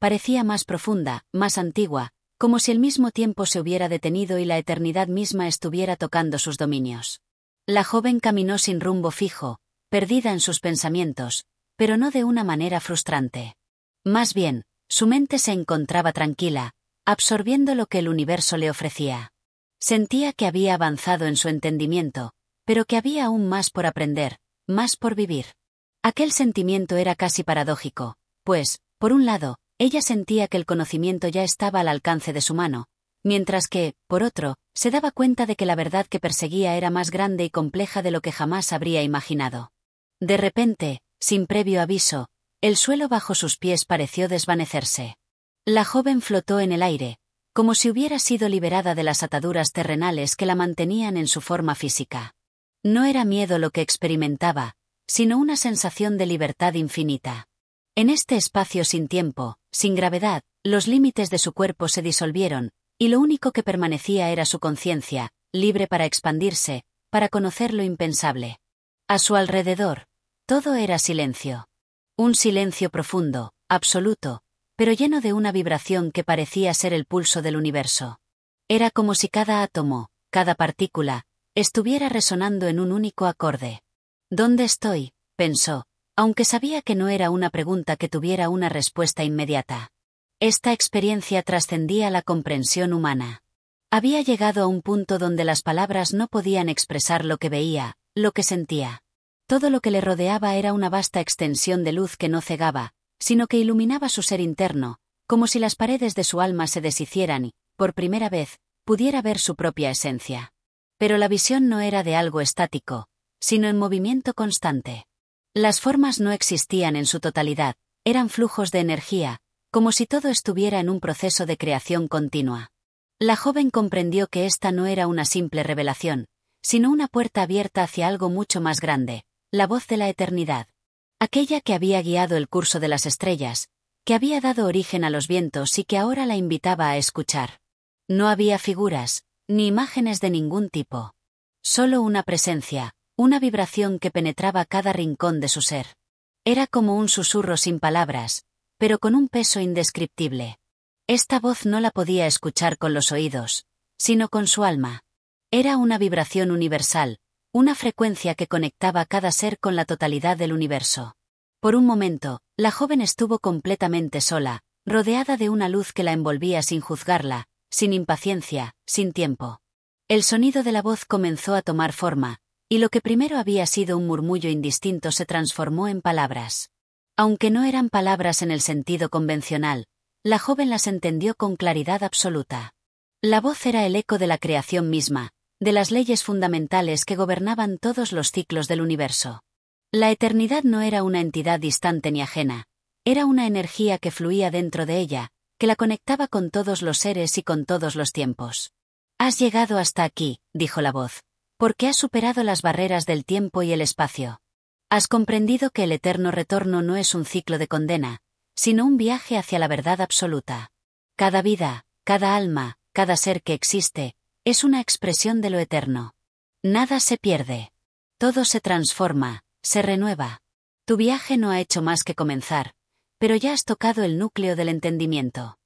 parecía más profunda, más antigua, como si el mismo tiempo se hubiera detenido y la eternidad misma estuviera tocando sus dominios. La joven caminó sin rumbo fijo, perdida en sus pensamientos, pero no de una manera frustrante. Más bien, su mente se encontraba tranquila, absorbiendo lo que el universo le ofrecía. Sentía que había avanzado en su entendimiento, pero que había aún más por aprender, más por vivir. Aquel sentimiento era casi paradójico, pues, por un lado, ella sentía que el conocimiento ya estaba al alcance de su mano, mientras que, por otro, se daba cuenta de que la verdad que perseguía era más grande y compleja de lo que jamás habría imaginado. De repente, sin previo aviso, el suelo bajo sus pies pareció desvanecerse. La joven flotó en el aire, como si hubiera sido liberada de las ataduras terrenales que la mantenían en su forma física. No era miedo lo que experimentaba, sino una sensación de libertad infinita. En este espacio sin tiempo, sin gravedad, los límites de su cuerpo se disolvieron, y lo único que permanecía era su conciencia, libre para expandirse, para conocer lo impensable. A su alrededor, todo era silencio. Un silencio profundo, absoluto, pero lleno de una vibración que parecía ser el pulso del universo. Era como si cada átomo, cada partícula, estuviera resonando en un único acorde. ¿Dónde estoy?, pensó, aunque sabía que no era una pregunta que tuviera una respuesta inmediata. Esta experiencia trascendía la comprensión humana. Había llegado a un punto donde las palabras no podían expresar lo que veía, lo que sentía. Todo lo que le rodeaba era una vasta extensión de luz que no cegaba, sino que iluminaba su ser interno, como si las paredes de su alma se deshicieran y, por primera vez, pudiera ver su propia esencia. Pero la visión no era de algo estático, sino en movimiento constante. Las formas no existían en su totalidad, eran flujos de energía, como si todo estuviera en un proceso de creación continua. La joven comprendió que esta no era una simple revelación, sino una puerta abierta hacia algo mucho más grande, la voz de la eternidad. Aquella que había guiado el curso de las estrellas, que había dado origen a los vientos y que ahora la invitaba a escuchar. No había figuras, ni imágenes de ningún tipo. Solo una presencia, una vibración que penetraba cada rincón de su ser. Era como un susurro sin palabras, pero con un peso indescriptible. Esta voz no la podía escuchar con los oídos, sino con su alma. Era una vibración universal, una frecuencia que conectaba cada ser con la totalidad del universo. Por un momento, la joven estuvo completamente sola, rodeada de una luz que la envolvía sin juzgarla, sin impaciencia, sin tiempo. El sonido de la voz comenzó a tomar forma, y lo que primero había sido un murmullo indistinto se transformó en palabras. Aunque no eran palabras en el sentido convencional, la joven las entendió con claridad absoluta. La voz era el eco de la creación misma, de las leyes fundamentales que gobernaban todos los ciclos del universo. La eternidad no era una entidad distante ni ajena, era una energía que fluía dentro de ella, que la conectaba con todos los seres y con todos los tiempos. «Has llegado hasta aquí», dijo la voz, «porque has superado las barreras del tiempo y el espacio. Has comprendido que el eterno retorno no es un ciclo de condena, sino un viaje hacia la verdad absoluta. Cada vida, cada alma, cada ser que existe, es una expresión de lo eterno. Nada se pierde. Todo se transforma, se renueva. Tu viaje no ha hecho más que comenzar, pero ya has tocado el núcleo del entendimiento».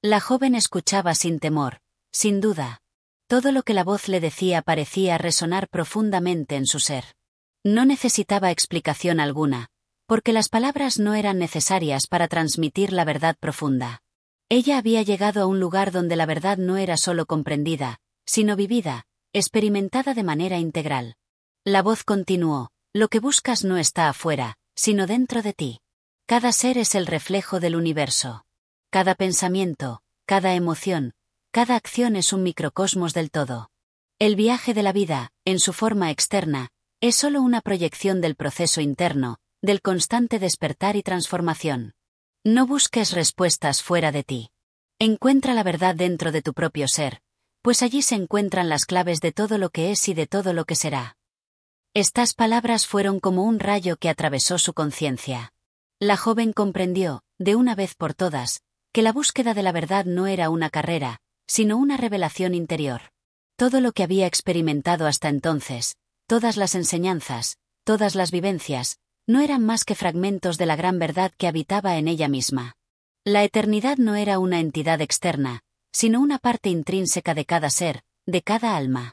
La joven escuchaba sin temor, sin duda. Todo lo que la voz le decía parecía resonar profundamente en su ser. No necesitaba explicación alguna, porque las palabras no eran necesarias para transmitir la verdad profunda. Ella había llegado a un lugar donde la verdad no era solo comprendida, sino vivida, experimentada de manera integral. La voz continuó: «Lo que buscas no está afuera, sino dentro de ti. Cada ser es el reflejo del universo. Cada pensamiento, cada emoción, cada acción es un microcosmos del todo. El viaje de la vida, en su forma externa, es solo una proyección del proceso interno, del constante despertar y transformación. No busques respuestas fuera de ti. Encuentra la verdad dentro de tu propio ser, pues allí se encuentran las claves de todo lo que es y de todo lo que será». Estas palabras fueron como un rayo que atravesó su conciencia. La joven comprendió, de una vez por todas, que la búsqueda de la verdad no era una carrera, sino una revelación interior. Todo lo que había experimentado hasta entonces, todas las enseñanzas, todas las vivencias, no eran más que fragmentos de la gran verdad que habitaba en ella misma. La eternidad no era una entidad externa, sino una parte intrínseca de cada ser, de cada alma.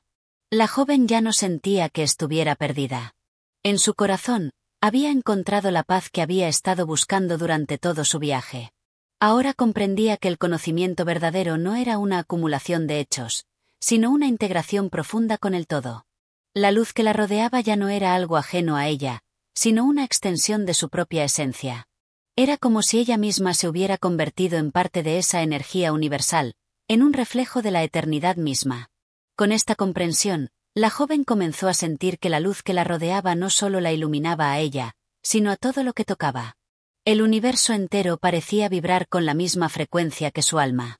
La joven ya no sentía que estuviera perdida. En su corazón, había encontrado la paz que había estado buscando durante todo su viaje. Ahora comprendía que el conocimiento verdadero no era una acumulación de hechos, sino una integración profunda con el todo. La luz que la rodeaba ya no era algo ajeno a ella, sino una extensión de su propia esencia. Era como si ella misma se hubiera convertido en parte de esa energía universal, en un reflejo de la eternidad misma. Con esta comprensión, la joven comenzó a sentir que la luz que la rodeaba no solo la iluminaba a ella, sino a todo lo que tocaba. El universo entero parecía vibrar con la misma frecuencia que su alma.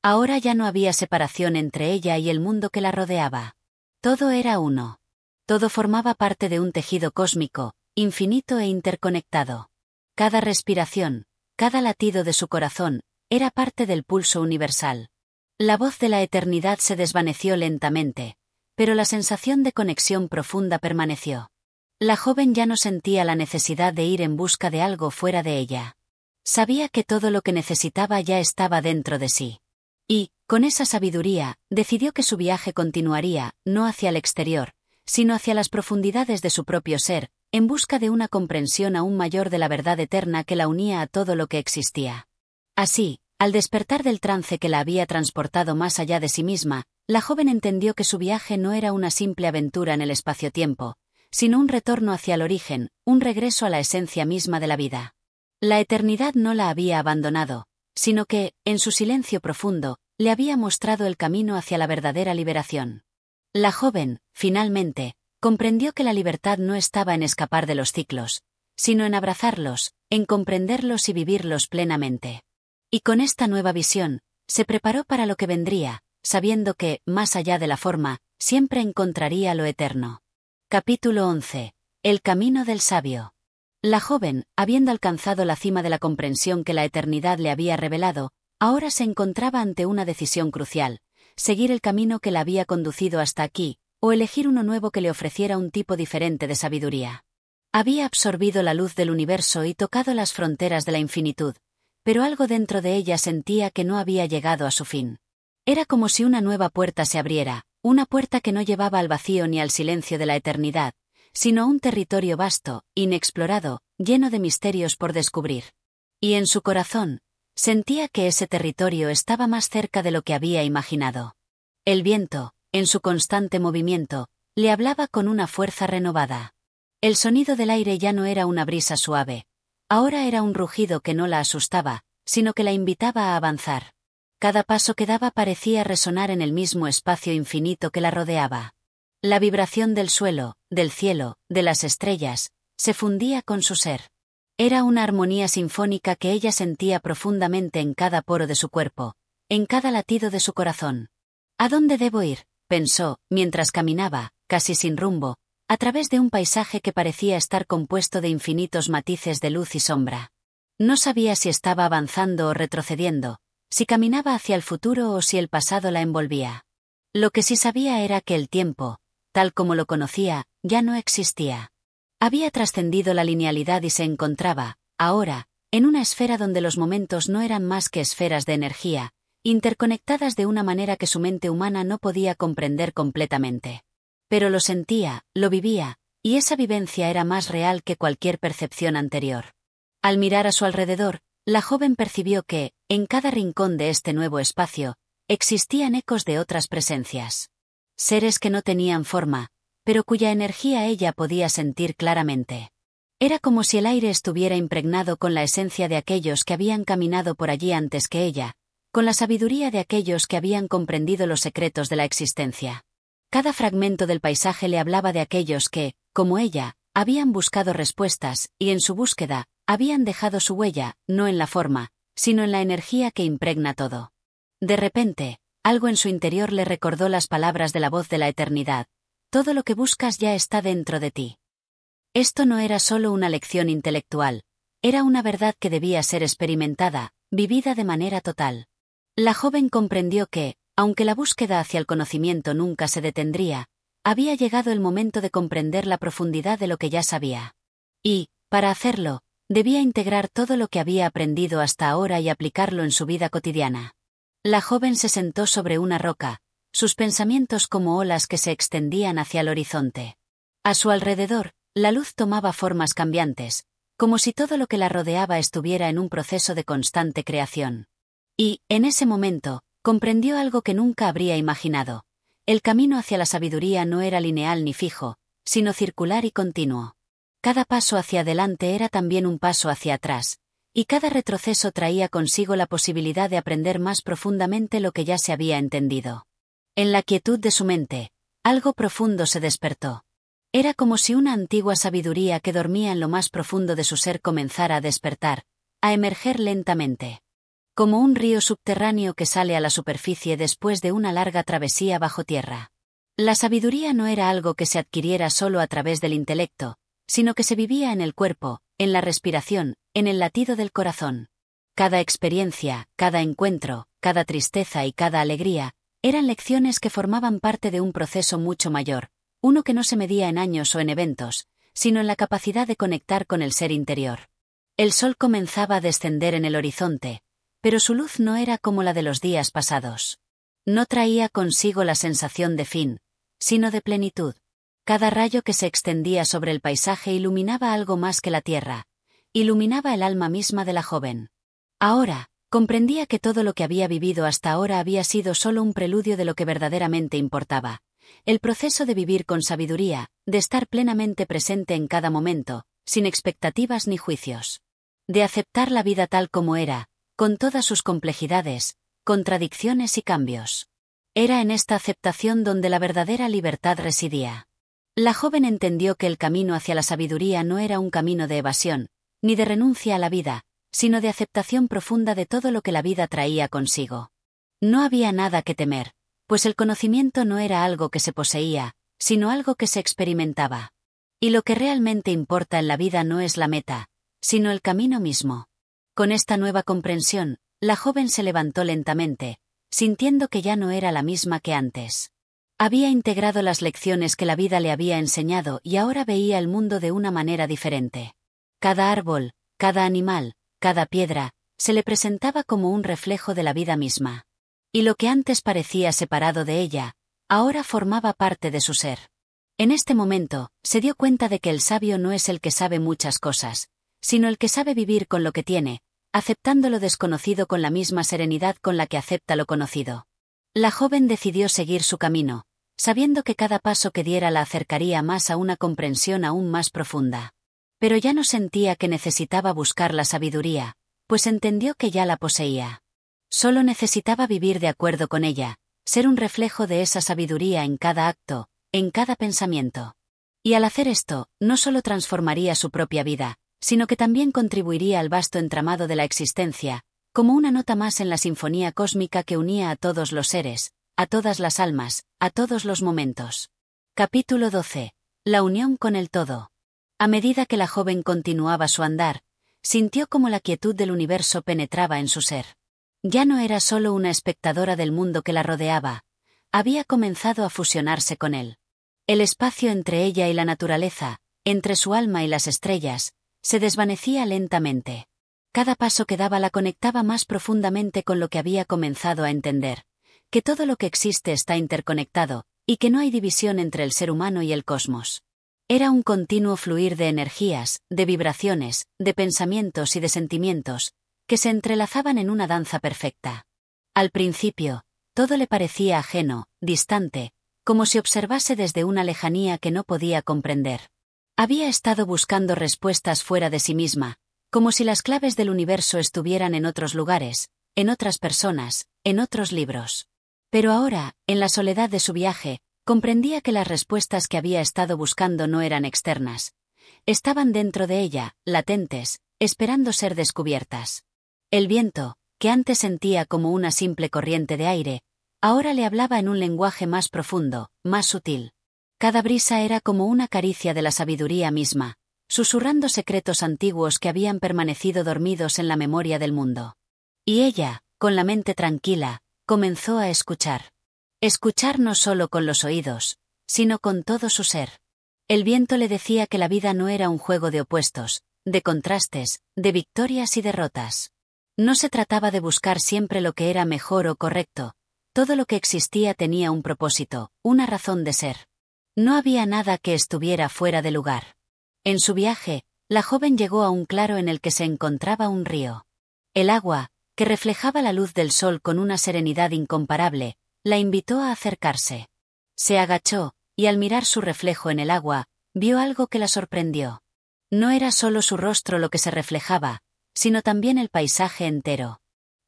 Ahora ya no había separación entre ella y el mundo que la rodeaba. Todo era uno. Todo formaba parte de un tejido cósmico, infinito e interconectado. Cada respiración, cada latido de su corazón, era parte del pulso universal. La voz de la eternidad se desvaneció lentamente, pero la sensación de conexión profunda permaneció. La joven ya no sentía la necesidad de ir en busca de algo fuera de ella. Sabía que todo lo que necesitaba ya estaba dentro de sí. Y, con esa sabiduría, decidió que su viaje continuaría, no hacia el exterior, sino hacia las profundidades de su propio ser, en busca de una comprensión aún mayor de la verdad eterna que la unía a todo lo que existía. Así, al despertar del trance que la había transportado más allá de sí misma, la joven entendió que su viaje no era una simple aventura en el espacio-tiempo, sino un retorno hacia el origen, un regreso a la esencia misma de la vida. La eternidad no la había abandonado, sino que, en su silencio profundo, le había mostrado el camino hacia la verdadera liberación. La joven, finalmente, comprendió que la libertad no estaba en escapar de los ciclos, sino en abrazarlos, en comprenderlos y vivirlos plenamente. Y con esta nueva visión, se preparó para lo que vendría, sabiendo que, más allá de la forma, siempre encontraría lo eterno. Capítulo 11. El camino del sabio. La joven, habiendo alcanzado la cima de la comprensión que la eternidad le había revelado, ahora se encontraba ante una decisión crucial: seguir el camino que la había conducido hasta aquí, o elegir uno nuevo que le ofreciera un tipo diferente de sabiduría. Había absorbido la luz del universo y tocado las fronteras de la infinitud, pero algo dentro de ella sentía que no había llegado a su fin. Era como si una nueva puerta se abriera, una puerta que no llevaba al vacío ni al silencio de la eternidad, sino a un territorio vasto, inexplorado, lleno de misterios por descubrir. Y en su corazón, sentía que ese territorio estaba más cerca de lo que había imaginado. El viento, en su constante movimiento, le hablaba con una fuerza renovada. El sonido del aire ya no era una brisa suave. Ahora era un rugido que no la asustaba, sino que la invitaba a avanzar. Cada paso que daba parecía resonar en el mismo espacio infinito que la rodeaba. La vibración del suelo, del cielo, de las estrellas, se fundía con su ser. Era una armonía sinfónica que ella sentía profundamente en cada poro de su cuerpo, en cada latido de su corazón. ¿A dónde debo ir?, pensó, mientras caminaba, casi sin rumbo, a través de un paisaje que parecía estar compuesto de infinitos matices de luz y sombra. No sabía si estaba avanzando o retrocediendo, si caminaba hacia el futuro o si el pasado la envolvía. Lo que sí sabía era que el tiempo, tal como lo conocía, ya no existía. Había trascendido la linealidad y se encontraba, ahora, en una esfera donde los momentos no eran más que esferas de energía, interconectadas de una manera que su mente humana no podía comprender completamente. Pero lo sentía, lo vivía, y esa vivencia era más real que cualquier percepción anterior. Al mirar a su alrededor, la joven percibió que, en cada rincón de este nuevo espacio, existían ecos de otras presencias. Seres que no tenían forma, pero cuya energía ella podía sentir claramente. Era como si el aire estuviera impregnado con la esencia de aquellos que habían caminado por allí antes que ella, con la sabiduría de aquellos que habían comprendido los secretos de la existencia. Cada fragmento del paisaje le hablaba de aquellos que, como ella, habían buscado respuestas, y en su búsqueda, habían dejado su huella, no en la forma, sino en la energía que impregna todo. De repente, algo en su interior le recordó las palabras de la voz de la eternidad: todo lo que buscas ya está dentro de ti. Esto no era solo una lección intelectual, era una verdad que debía ser experimentada, vivida de manera total. La joven comprendió que, aunque la búsqueda hacia el conocimiento nunca se detendría, había llegado el momento de comprender la profundidad de lo que ya sabía. Y, para hacerlo, Debía integrar todo lo que había aprendido hasta ahora y aplicarlo en su vida cotidiana. La joven se sentó sobre una roca, sus pensamientos como olas que se extendían hacia el horizonte. A su alrededor, la luz tomaba formas cambiantes, como si todo lo que la rodeaba estuviera en un proceso de constante creación. Y, en ese momento, comprendió algo que nunca habría imaginado. El camino hacia la sabiduría no era lineal ni fijo, sino circular y continuo. Cada paso hacia adelante era también un paso hacia atrás, y cada retroceso traía consigo la posibilidad de aprender más profundamente lo que ya se había entendido. En la quietud de su mente, algo profundo se despertó. Era como si una antigua sabiduría que dormía en lo más profundo de su ser comenzara a despertar, a emerger lentamente. Como un río subterráneo que sale a la superficie después de una larga travesía bajo tierra. La sabiduría no era algo que se adquiriera solo a través del intelecto, sino que se vivía en el cuerpo, en la respiración, en el latido del corazón. Cada experiencia, cada encuentro, cada tristeza y cada alegría, eran lecciones que formaban parte de un proceso mucho mayor, uno que no se medía en años o en eventos, sino en la capacidad de conectar con el ser interior. El sol comenzaba a descender en el horizonte, pero su luz no era como la de los días pasados. No traía consigo la sensación de fin, sino de plenitud. Cada rayo que se extendía sobre el paisaje iluminaba algo más que la tierra, iluminaba el alma misma de la joven. Ahora, comprendía que todo lo que había vivido hasta ahora había sido solo un preludio de lo que verdaderamente importaba. El proceso de vivir con sabiduría, de estar plenamente presente en cada momento, sin expectativas ni juicios. De aceptar la vida tal como era, con todas sus complejidades, contradicciones y cambios. Era en esta aceptación donde la verdadera libertad residía. La joven entendió que el camino hacia la sabiduría no era un camino de evasión, ni de renuncia a la vida, sino de aceptación profunda de todo lo que la vida traía consigo. No había nada que temer, pues el conocimiento no era algo que se poseía, sino algo que se experimentaba. Y lo que realmente importa en la vida no es la meta, sino el camino mismo. Con esta nueva comprensión, la joven se levantó lentamente, sintiendo que ya no era la misma que antes. Había integrado las lecciones que la vida le había enseñado y ahora veía el mundo de una manera diferente. Cada árbol, cada animal, cada piedra, se le presentaba como un reflejo de la vida misma. Y lo que antes parecía separado de ella, ahora formaba parte de su ser. En este momento, se dio cuenta de que el sabio no es el que sabe muchas cosas, sino el que sabe vivir con lo que tiene, aceptando lo desconocido con la misma serenidad con la que acepta lo conocido. La joven decidió seguir su camino, sabiendo que cada paso que diera la acercaría más a una comprensión aún más profunda. Pero ya no sentía que necesitaba buscar la sabiduría, pues entendió que ya la poseía. Solo necesitaba vivir de acuerdo con ella, ser un reflejo de esa sabiduría en cada acto, en cada pensamiento. Y al hacer esto, no solo transformaría su propia vida, sino que también contribuiría al vasto entramado de la existencia, como una nota más en la sinfonía cósmica que unía a todos los seres, a todas las almas, a todos los momentos. Capítulo 12. La unión con el todo. A medida que la joven continuaba su andar, sintió como la quietud del universo penetraba en su ser. Ya no era solo una espectadora del mundo que la rodeaba, había comenzado a fusionarse con él. El espacio entre ella y la naturaleza, entre su alma y las estrellas, se desvanecía lentamente. Cada paso que daba la conectaba más profundamente con lo que había comenzado a entender, que todo lo que existe está interconectado, y que no hay división entre el ser humano y el cosmos. Era un continuo fluir de energías, de vibraciones, de pensamientos y de sentimientos, que se entrelazaban en una danza perfecta. Al principio, todo le parecía ajeno, distante, como si observase desde una lejanía que no podía comprender. Había estado buscando respuestas fuera de sí misma, como si las claves del universo estuvieran en otros lugares, en otras personas, en otros libros. Pero ahora, en la soledad de su viaje, comprendía que las respuestas que había estado buscando no eran externas. Estaban dentro de ella, latentes, esperando ser descubiertas. El viento, que antes sentía como una simple corriente de aire, ahora le hablaba en un lenguaje más profundo, más sutil. Cada brisa era como una caricia de la sabiduría misma, susurrando secretos antiguos que habían permanecido dormidos en la memoria del mundo. Y ella, con la mente tranquila, comenzó a escuchar. Escuchar no solo con los oídos, sino con todo su ser. El viento le decía que la vida no era un juego de opuestos, de contrastes, de victorias y derrotas. No se trataba de buscar siempre lo que era mejor o correcto. Todo lo que existía tenía un propósito, una razón de ser. No había nada que estuviera fuera de lugar. En su viaje, la joven llegó a un claro en el que se encontraba un río. El agua, que reflejaba la luz del sol con una serenidad incomparable, la invitó a acercarse. Se agachó, y al mirar su reflejo en el agua, vio algo que la sorprendió. No era solo su rostro lo que se reflejaba, sino también el paisaje entero.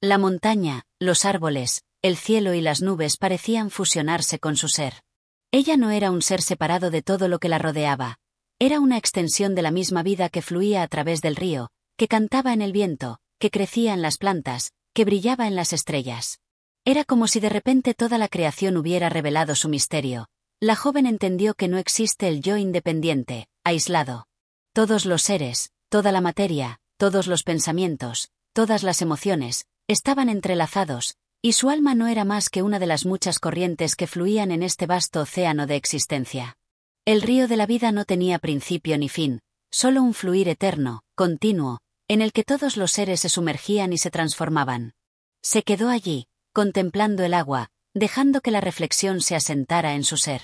La montaña, los árboles, el cielo y las nubes parecían fusionarse con su ser. Ella no era un ser separado de todo lo que la rodeaba. Era una extensión de la misma vida que fluía a través del río, que cantaba en el viento, que crecía en las plantas, que brillaba en las estrellas. Era como si de repente toda la creación hubiera revelado su misterio. La joven entendió que no existe el yo independiente, aislado. Todos los seres, toda la materia, todos los pensamientos, todas las emociones, estaban entrelazados, y su alma no era más que una de las muchas corrientes que fluían en este vasto océano de existencia. El río de la vida no tenía principio ni fin, solo un fluir eterno, continuo, en el que todos los seres se sumergían y se transformaban. Se quedó allí, contemplando el agua, dejando que la reflexión se asentara en su ser.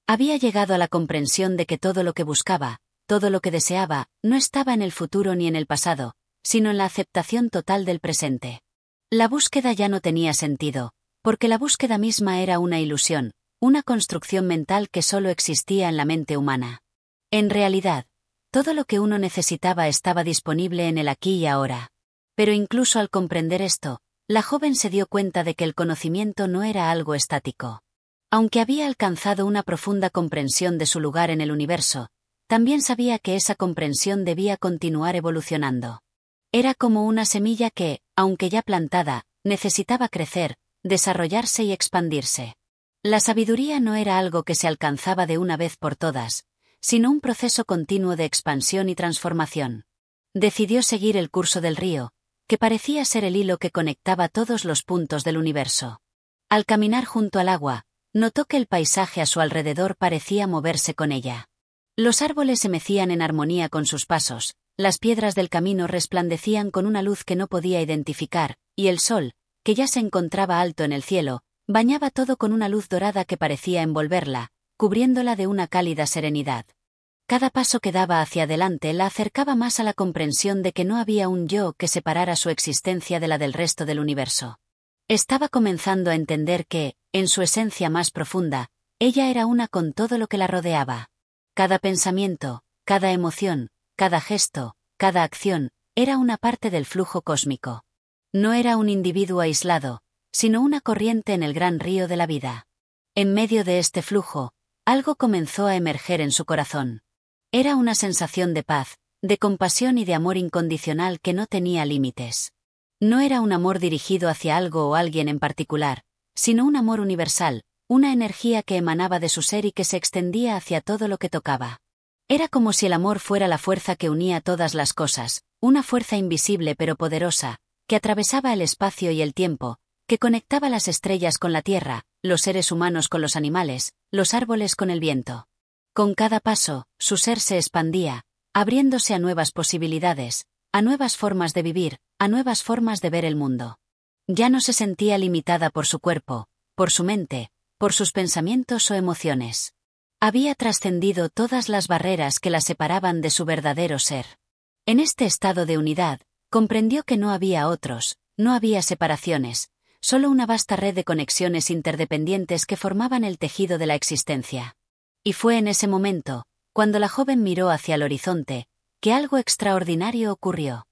Había llegado a la comprensión de que todo lo que buscaba, todo lo que deseaba, no estaba en el futuro ni en el pasado, sino en la aceptación total del presente. La búsqueda ya no tenía sentido, porque la búsqueda misma era una ilusión, una construcción mental que solo existía en la mente humana. En realidad, todo lo que uno necesitaba estaba disponible en el aquí y ahora. Pero incluso al comprender esto, la joven se dio cuenta de que el conocimiento no era algo estático. Aunque había alcanzado una profunda comprensión de su lugar en el universo, también sabía que esa comprensión debía continuar evolucionando. Era como una semilla que, aunque ya plantada, necesitaba crecer, desarrollarse y expandirse. La sabiduría no era algo que se alcanzaba de una vez por todas, sino un proceso continuo de expansión y transformación. Decidió seguir el curso del río, que parecía ser el hilo que conectaba todos los puntos del universo. Al caminar junto al agua, notó que el paisaje a su alrededor parecía moverse con ella. Los árboles se mecían en armonía con sus pasos, las piedras del camino resplandecían con una luz que no podía identificar, y el sol, que ya se encontraba alto en el cielo, bañaba todo con una luz dorada que parecía envolverla, cubriéndola de una cálida serenidad. Cada paso que daba hacia adelante la acercaba más a la comprensión de que no había un yo que separara su existencia de la del resto del universo. Estaba comenzando a entender que, en su esencia más profunda, ella era una con todo lo que la rodeaba. Cada pensamiento, cada emoción, cada gesto, cada acción, era una parte del flujo cósmico. No era un individuo aislado, sino una corriente en el gran río de la vida. En medio de este flujo, algo comenzó a emerger en su corazón. Era una sensación de paz, de compasión y de amor incondicional que no tenía límites. No era un amor dirigido hacia algo o alguien en particular, sino un amor universal, una energía que emanaba de su ser y que se extendía hacia todo lo que tocaba. Era como si el amor fuera la fuerza que unía todas las cosas, una fuerza invisible pero poderosa, que atravesaba el espacio y el tiempo, que conectaba las estrellas con la tierra, los seres humanos con los animales, los árboles con el viento. Con cada paso, su ser se expandía, abriéndose a nuevas posibilidades, a nuevas formas de vivir, a nuevas formas de ver el mundo. Ya no se sentía limitada por su cuerpo, por su mente, por sus pensamientos o emociones. Había trascendido todas las barreras que la separaban de su verdadero ser. En este estado de unidad, comprendió que no había otros, no había separaciones, solo una vasta red de conexiones interdependientes que formaban el tejido de la existencia. Y fue en ese momento, cuando la joven miró hacia el horizonte, que algo extraordinario ocurrió.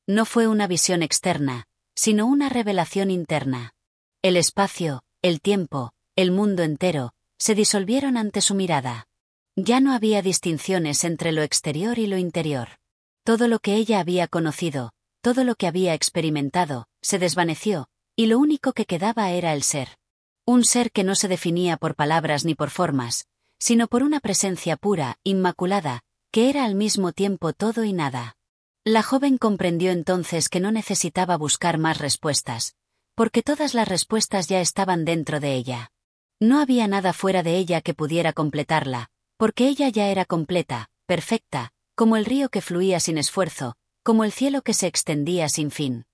No fue una visión externa, sino una revelación interna. El espacio, el tiempo, el mundo entero, se disolvieron ante su mirada. Ya no había distinciones entre lo exterior y lo interior. Todo lo que ella había conocido, todo lo que había experimentado, se desvaneció, y lo único que quedaba era el ser. Un ser que no se definía por palabras ni por formas, sino por una presencia pura, inmaculada, que era al mismo tiempo todo y nada. La joven comprendió entonces que no necesitaba buscar más respuestas, porque todas las respuestas ya estaban dentro de ella. No había nada fuera de ella que pudiera completarla, porque ella ya era completa, perfecta, como el río que fluía sin esfuerzo, como el cielo que se extendía sin fin.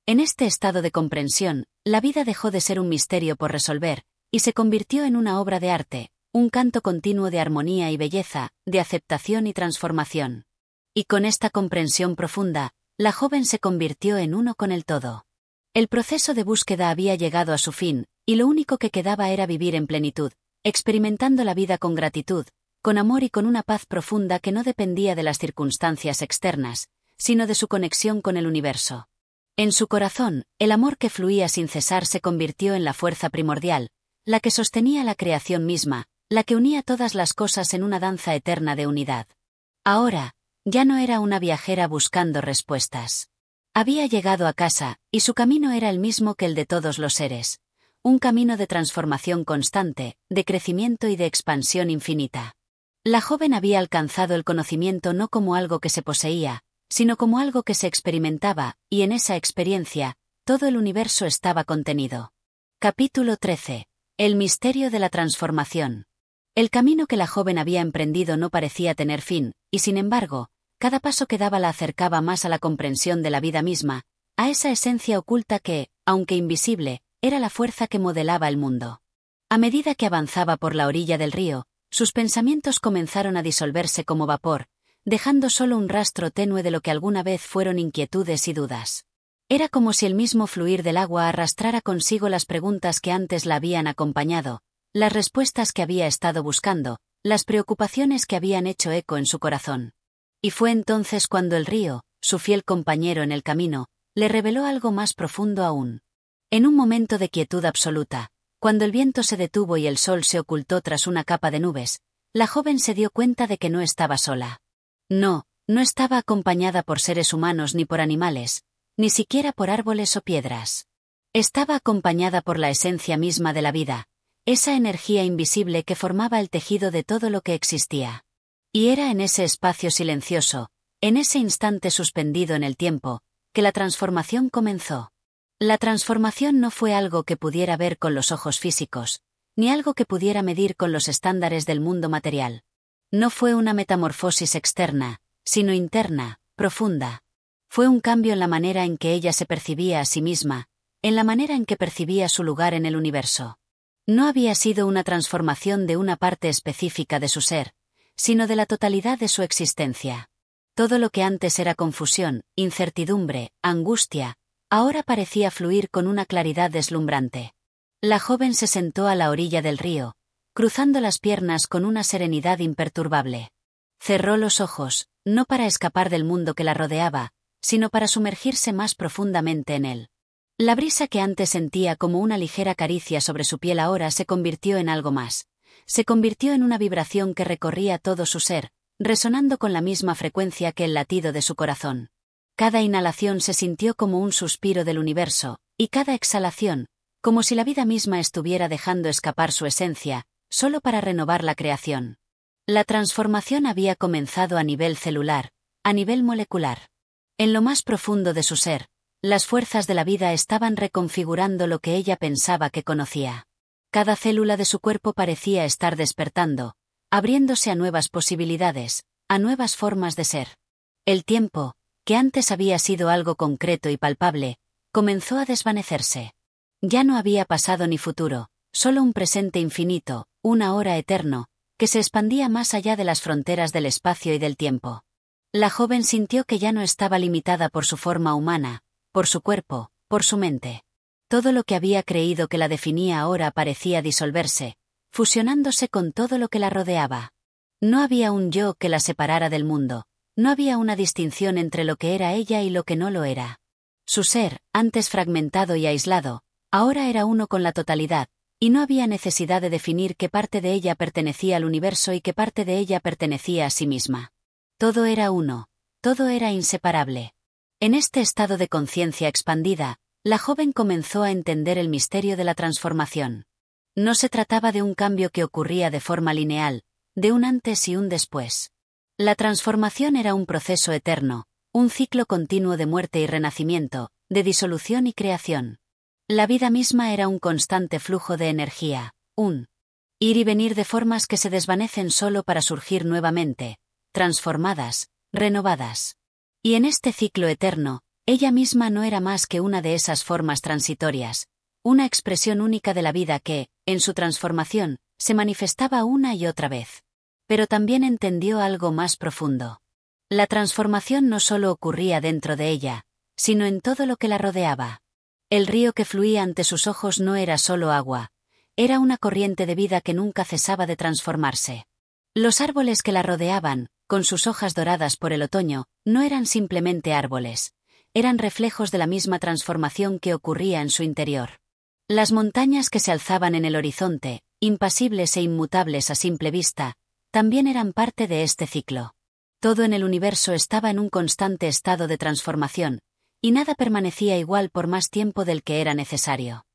En este estado de comprensión, la vida dejó de ser un misterio por resolver, y se convirtió en una obra de arte, un canto continuo de armonía y belleza, de aceptación y transformación. Y con esta comprensión profunda, la joven se convirtió en uno con el todo. El proceso de búsqueda había llegado a su fin, y lo único que quedaba era vivir en plenitud, experimentando la vida con gratitud, con amor y con una paz profunda que no dependía de las circunstancias externas, sino de su conexión con el universo. En su corazón, el amor que fluía sin cesar se convirtió en la fuerza primordial, la que sostenía la creación misma, la que unía todas las cosas en una danza eterna de unidad. Ahora, ya no era una viajera buscando respuestas. Había llegado a casa, y su camino era el mismo que el de todos los seres. Un camino de transformación constante, de crecimiento y de expansión infinita. La joven había alcanzado el conocimiento no como algo que se poseía, sino como algo que se experimentaba, y en esa experiencia, todo el universo estaba contenido. Capítulo 13. El misterio de la transformación. El camino que la joven había emprendido no parecía tener fin, y sin embargo, cada paso que daba la acercaba más a la comprensión de la vida misma, a esa esencia oculta que, aunque invisible, era la fuerza que modelaba el mundo. A medida que avanzaba por la orilla del río, sus pensamientos comenzaron a disolverse como vapor, dejando solo un rastro tenue de lo que alguna vez fueron inquietudes y dudas. Era como si el mismo fluir del agua arrastrara consigo las preguntas que antes la habían acompañado, las respuestas que había estado buscando, las preocupaciones que habían hecho eco en su corazón. Y fue entonces cuando el río, su fiel compañero en el camino, le reveló algo más profundo aún. En un momento de quietud absoluta, cuando el viento se detuvo y el sol se ocultó tras una capa de nubes, la joven se dio cuenta de que no estaba sola. No estaba acompañada por seres humanos ni por animales, ni siquiera por árboles o piedras. Estaba acompañada por la esencia misma de la vida, esa energía invisible que formaba el tejido de todo lo que existía. Y era en ese espacio silencioso, en ese instante suspendido en el tiempo, que la transformación comenzó. La transformación no fue algo que pudiera ver con los ojos físicos, ni algo que pudiera medir con los estándares del mundo material. No fue una metamorfosis externa, sino interna, profunda. Fue un cambio en la manera en que ella se percibía a sí misma, en la manera en que percibía su lugar en el universo. No había sido una transformación de una parte específica de su ser, sino de la totalidad de su existencia. Todo lo que antes era confusión, incertidumbre, angustia, ahora parecía fluir con una claridad deslumbrante. La joven se sentó a la orilla del río, cruzando las piernas con una serenidad imperturbable. Cerró los ojos, no para escapar del mundo que la rodeaba, sino para sumergirse más profundamente en él. La brisa que antes sentía como una ligera caricia sobre su piel ahora se convirtió en algo más. Se convirtió en una vibración que recorría todo su ser, resonando con la misma frecuencia que el latido de su corazón. Cada inhalación se sintió como un suspiro del universo, y cada exhalación, como si la vida misma estuviera dejando escapar su esencia, solo para renovar la creación. La transformación había comenzado a nivel celular, a nivel molecular. En lo más profundo de su ser, las fuerzas de la vida estaban reconfigurando lo que ella pensaba que conocía. Cada célula de su cuerpo parecía estar despertando, abriéndose a nuevas posibilidades, a nuevas formas de ser. El tiempo, que antes había sido algo concreto y palpable, comenzó a desvanecerse. Ya no había pasado ni futuro, solo un presente infinito, un ahora eterno, que se expandía más allá de las fronteras del espacio y del tiempo. La joven sintió que ya no estaba limitada por su forma humana, por su cuerpo, por su mente. Todo lo que había creído que la definía ahora parecía disolverse, fusionándose con todo lo que la rodeaba. No había un yo que la separara del mundo, no había una distinción entre lo que era ella y lo que no lo era. Su ser, antes fragmentado y aislado, ahora era uno con la totalidad, y no había necesidad de definir qué parte de ella pertenecía al universo y qué parte de ella pertenecía a sí misma. Todo era uno, todo era inseparable. En este estado de conciencia expandida, la joven comenzó a entender el misterio de la transformación. No se trataba de un cambio que ocurría de forma lineal, de un antes y un después. La transformación era un proceso eterno, un ciclo continuo de muerte y renacimiento, de disolución y creación. La vida misma era un constante flujo de energía, un ir y venir de formas que se desvanecen solo para surgir nuevamente, transformadas, renovadas. Y en este ciclo eterno, ella misma no era más que una de esas formas transitorias, una expresión única de la vida que, en su transformación, se manifestaba una y otra vez. Pero también entendió algo más profundo. La transformación no solo ocurría dentro de ella, sino en todo lo que la rodeaba. El río que fluía ante sus ojos no era solo agua, era una corriente de vida que nunca cesaba de transformarse. Los árboles que la rodeaban, con sus hojas doradas por el otoño, no eran simplemente árboles, eran reflejos de la misma transformación que ocurría en su interior. Las montañas que se alzaban en el horizonte, impasibles e inmutables a simple vista, también eran parte de este ciclo. Todo en el universo estaba en un constante estado de transformación, y nada permanecía igual por más tiempo del que era necesario.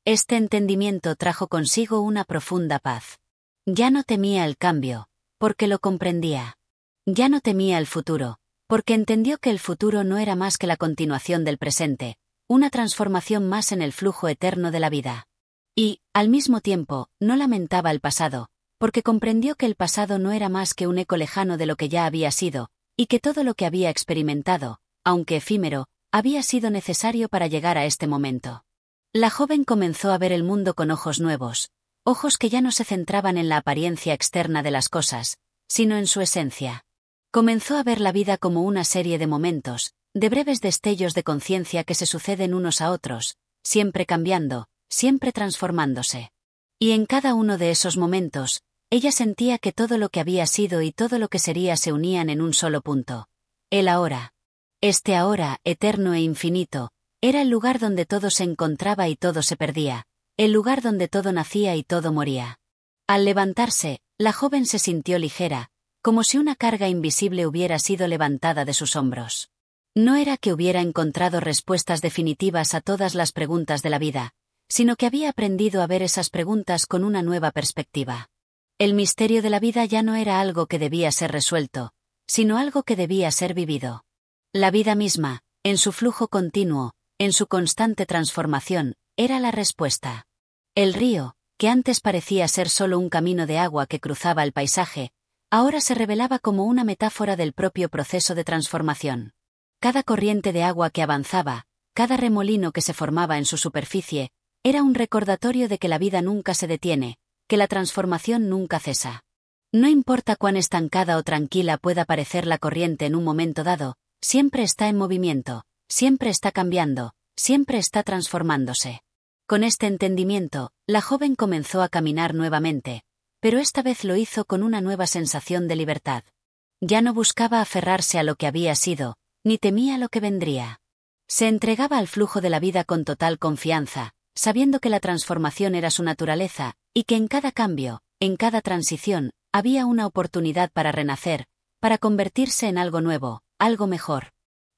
Este entendimiento trajo consigo una profunda paz. Ya no temía el cambio, porque lo comprendía. Ya no temía el futuro, porque entendió que el futuro no era más que la continuación del presente, una transformación más en el flujo eterno de la vida. Y, al mismo tiempo, no lamentaba el pasado, porque comprendió que el pasado no era más que un eco lejano de lo que ya había sido, y que todo lo que había experimentado, aunque efímero, había sido necesario para llegar a este momento. La joven comenzó a ver el mundo con ojos nuevos, ojos que ya no se centraban en la apariencia externa de las cosas, sino en su esencia. Comenzó a ver la vida como una serie de momentos, de breves destellos de conciencia que se suceden unos a otros, siempre cambiando, siempre transformándose. Y en cada uno de esos momentos, ella sentía que todo lo que había sido y todo lo que sería se unían en un solo punto. El ahora. Este ahora, eterno e infinito, era el lugar donde todo se encontraba y todo se perdía, el lugar donde todo nacía y todo moría. Al levantarse, la joven se sintió ligera, como si una carga invisible hubiera sido levantada de sus hombros. No era que hubiera encontrado respuestas definitivas a todas las preguntas de la vida, sino que había aprendido a ver esas preguntas con una nueva perspectiva. El misterio de la vida ya no era algo que debía ser resuelto, sino algo que debía ser vivido. La vida misma, en su flujo continuo, en su constante transformación, era la respuesta. El río, que antes parecía ser solo un camino de agua que cruzaba el paisaje, ahora se revelaba como una metáfora del propio proceso de transformación. Cada corriente de agua que avanzaba, cada remolino que se formaba en su superficie, era un recordatorio de que la vida nunca se detiene, que la transformación nunca cesa. No importa cuán estancada o tranquila pueda parecer la corriente en un momento dado, siempre está en movimiento, siempre está cambiando, siempre está transformándose. Con este entendimiento, la joven comenzó a caminar nuevamente, pero esta vez lo hizo con una nueva sensación de libertad. Ya no buscaba aferrarse a lo que había sido, ni temía lo que vendría. Se entregaba al flujo de la vida con total confianza, sabiendo que la transformación era su naturaleza, y que en cada cambio, en cada transición, había una oportunidad para renacer, para convertirse en algo nuevo, algo mejor.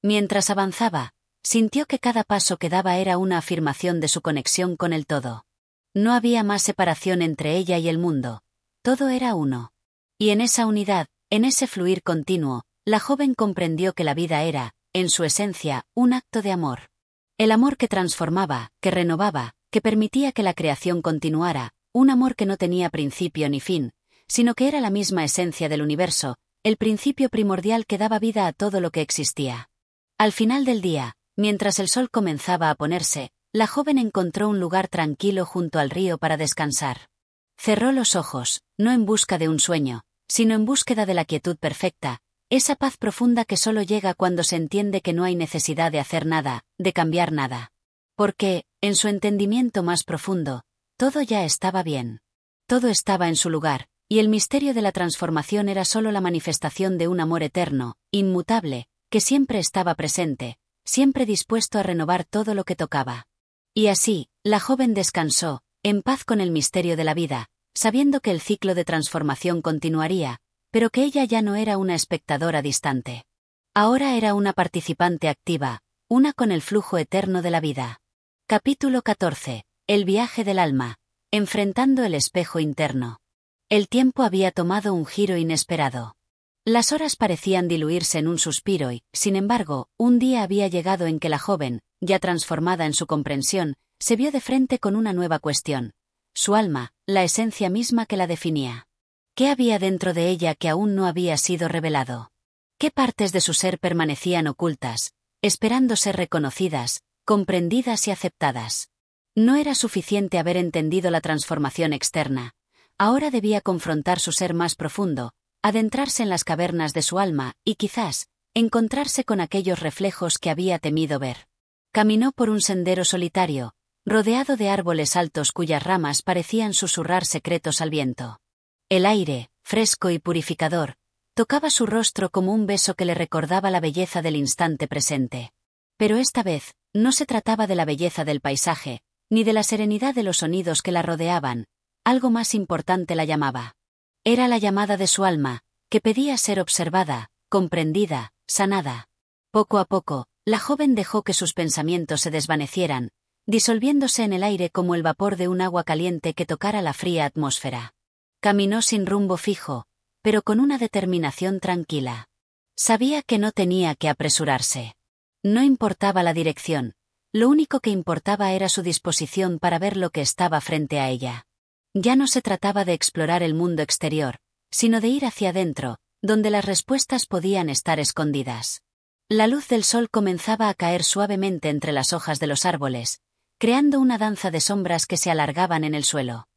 Mientras avanzaba, sintió que cada paso que daba era una afirmación de su conexión con el todo. No había más separación entre ella y el mundo. Todo era uno. Y en esa unidad, en ese fluir continuo, la joven comprendió que la vida era, en su esencia, un acto de amor. El amor que transformaba, que renovaba, que permitía que la creación continuara, un amor que no tenía principio ni fin, sino que era la misma esencia del universo, el principio primordial que daba vida a todo lo que existía. Al final del día, mientras el sol comenzaba a ponerse, la joven encontró un lugar tranquilo junto al río para descansar. Cerró los ojos, no en busca de un sueño, sino en búsqueda de la quietud perfecta, esa paz profunda que solo llega cuando se entiende que no hay necesidad de hacer nada, de cambiar nada. Porque, en su entendimiento más profundo, todo ya estaba bien. Todo estaba en su lugar, y el misterio de la transformación era solo la manifestación de un amor eterno, inmutable, que siempre estaba presente, siempre dispuesto a renovar todo lo que tocaba. Y así, la joven descansó, en paz con el misterio de la vida, sabiendo que el ciclo de transformación continuaría, pero que ella ya no era una espectadora distante. Ahora era una participante activa, una con el flujo eterno de la vida. Capítulo 14. El viaje del alma. Enfrentando el espejo interno. El tiempo había tomado un giro inesperado. Las horas parecían diluirse en un suspiro y, sin embargo, un día había llegado en que la joven, ya transformada en su comprensión, se vio de frente con una nueva cuestión. Su alma, la esencia misma que la definía. ¿Qué había dentro de ella que aún no había sido revelado? ¿Qué partes de su ser permanecían ocultas, esperando ser reconocidas, comprendidas y aceptadas? No era suficiente haber entendido la transformación externa. Ahora debía confrontar su ser más profundo, adentrarse en las cavernas de su alma y quizás encontrarse con aquellos reflejos que había temido ver. Caminó por un sendero solitario, rodeado de árboles altos cuyas ramas parecían susurrar secretos al viento. El aire, fresco y purificador, tocaba su rostro como un beso que le recordaba la belleza del instante presente. Pero esta vez, no se trataba de la belleza del paisaje, ni de la serenidad de los sonidos que la rodeaban. Algo más importante la llamaba. Era la llamada de su alma, que pedía ser observada, comprendida, sanada. Poco a poco, la joven dejó que sus pensamientos se desvanecieran, disolviéndose en el aire como el vapor de un agua caliente que tocara la fría atmósfera. Caminó sin rumbo fijo, pero con una determinación tranquila. Sabía que no tenía que apresurarse. No importaba la dirección, lo único que importaba era su disposición para ver lo que estaba frente a ella. Ya no se trataba de explorar el mundo exterior, sino de ir hacia adentro, donde las respuestas podían estar escondidas. La luz del sol comenzaba a caer suavemente entre las hojas de los árboles, creando una danza de sombras que se alargaban en el suelo.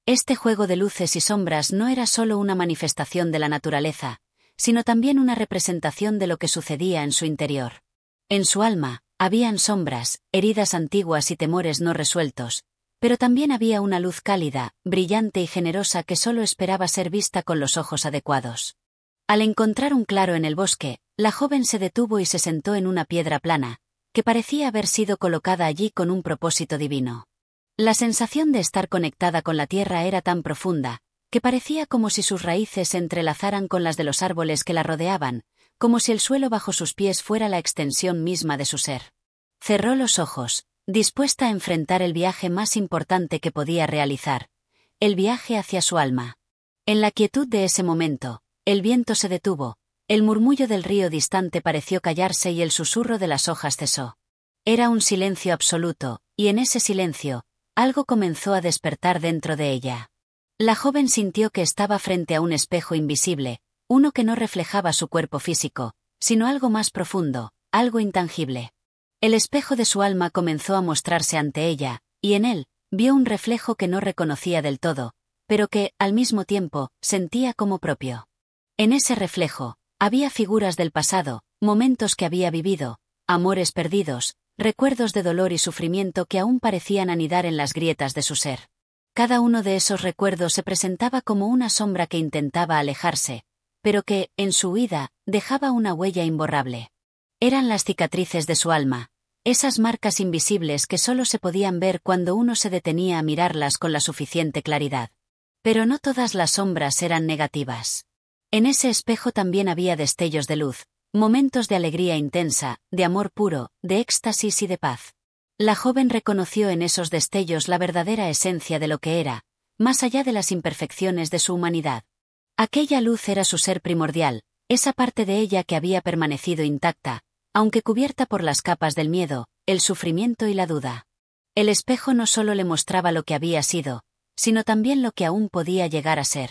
Este juego de luces y sombras no era solo una manifestación de la naturaleza, sino también una representación de lo que sucedía en su interior. En su alma, habían sombras, heridas antiguas y temores no resueltos, pero también había una luz cálida, brillante y generosa que solo esperaba ser vista con los ojos adecuados. Al encontrar un claro en el bosque, la joven se detuvo y se sentó en una piedra plana, que parecía haber sido colocada allí con un propósito divino. La sensación de estar conectada con la tierra era tan profunda, que parecía como si sus raíces se entrelazaran con las de los árboles que la rodeaban, como si el suelo bajo sus pies fuera la extensión misma de su ser. Cerró los ojos, dispuesta a enfrentar el viaje más importante que podía realizar, el viaje hacia su alma. En la quietud de ese momento, el viento se detuvo, el murmullo del río distante pareció callarse y el susurro de las hojas cesó. Era un silencio absoluto, y en ese silencio, algo comenzó a despertar dentro de ella. La joven sintió que estaba frente a un espejo invisible, uno que no reflejaba su cuerpo físico, sino algo más profundo, algo intangible. El espejo de su alma comenzó a mostrarse ante ella, y en él, vio un reflejo que no reconocía del todo, pero que, al mismo tiempo, sentía como propio. En ese reflejo, había figuras del pasado, momentos que había vivido, amores perdidos, recuerdos de dolor y sufrimiento que aún parecían anidar en las grietas de su ser. Cada uno de esos recuerdos se presentaba como una sombra que intentaba alejarse, pero que, en su huida, dejaba una huella imborrable. Eran las cicatrices de su alma, esas marcas invisibles que solo se podían ver cuando uno se detenía a mirarlas con la suficiente claridad. Pero no todas las sombras eran negativas. En ese espejo también había destellos de luz, momentos de alegría intensa, de amor puro, de éxtasis y de paz. La joven reconoció en esos destellos la verdadera esencia de lo que era, más allá de las imperfecciones de su humanidad. Aquella luz era su ser primordial, esa parte de ella que había permanecido intacta, aunque cubierta por las capas del miedo, el sufrimiento y la duda. El espejo no solo le mostraba lo que había sido, sino también lo que aún podía llegar a ser.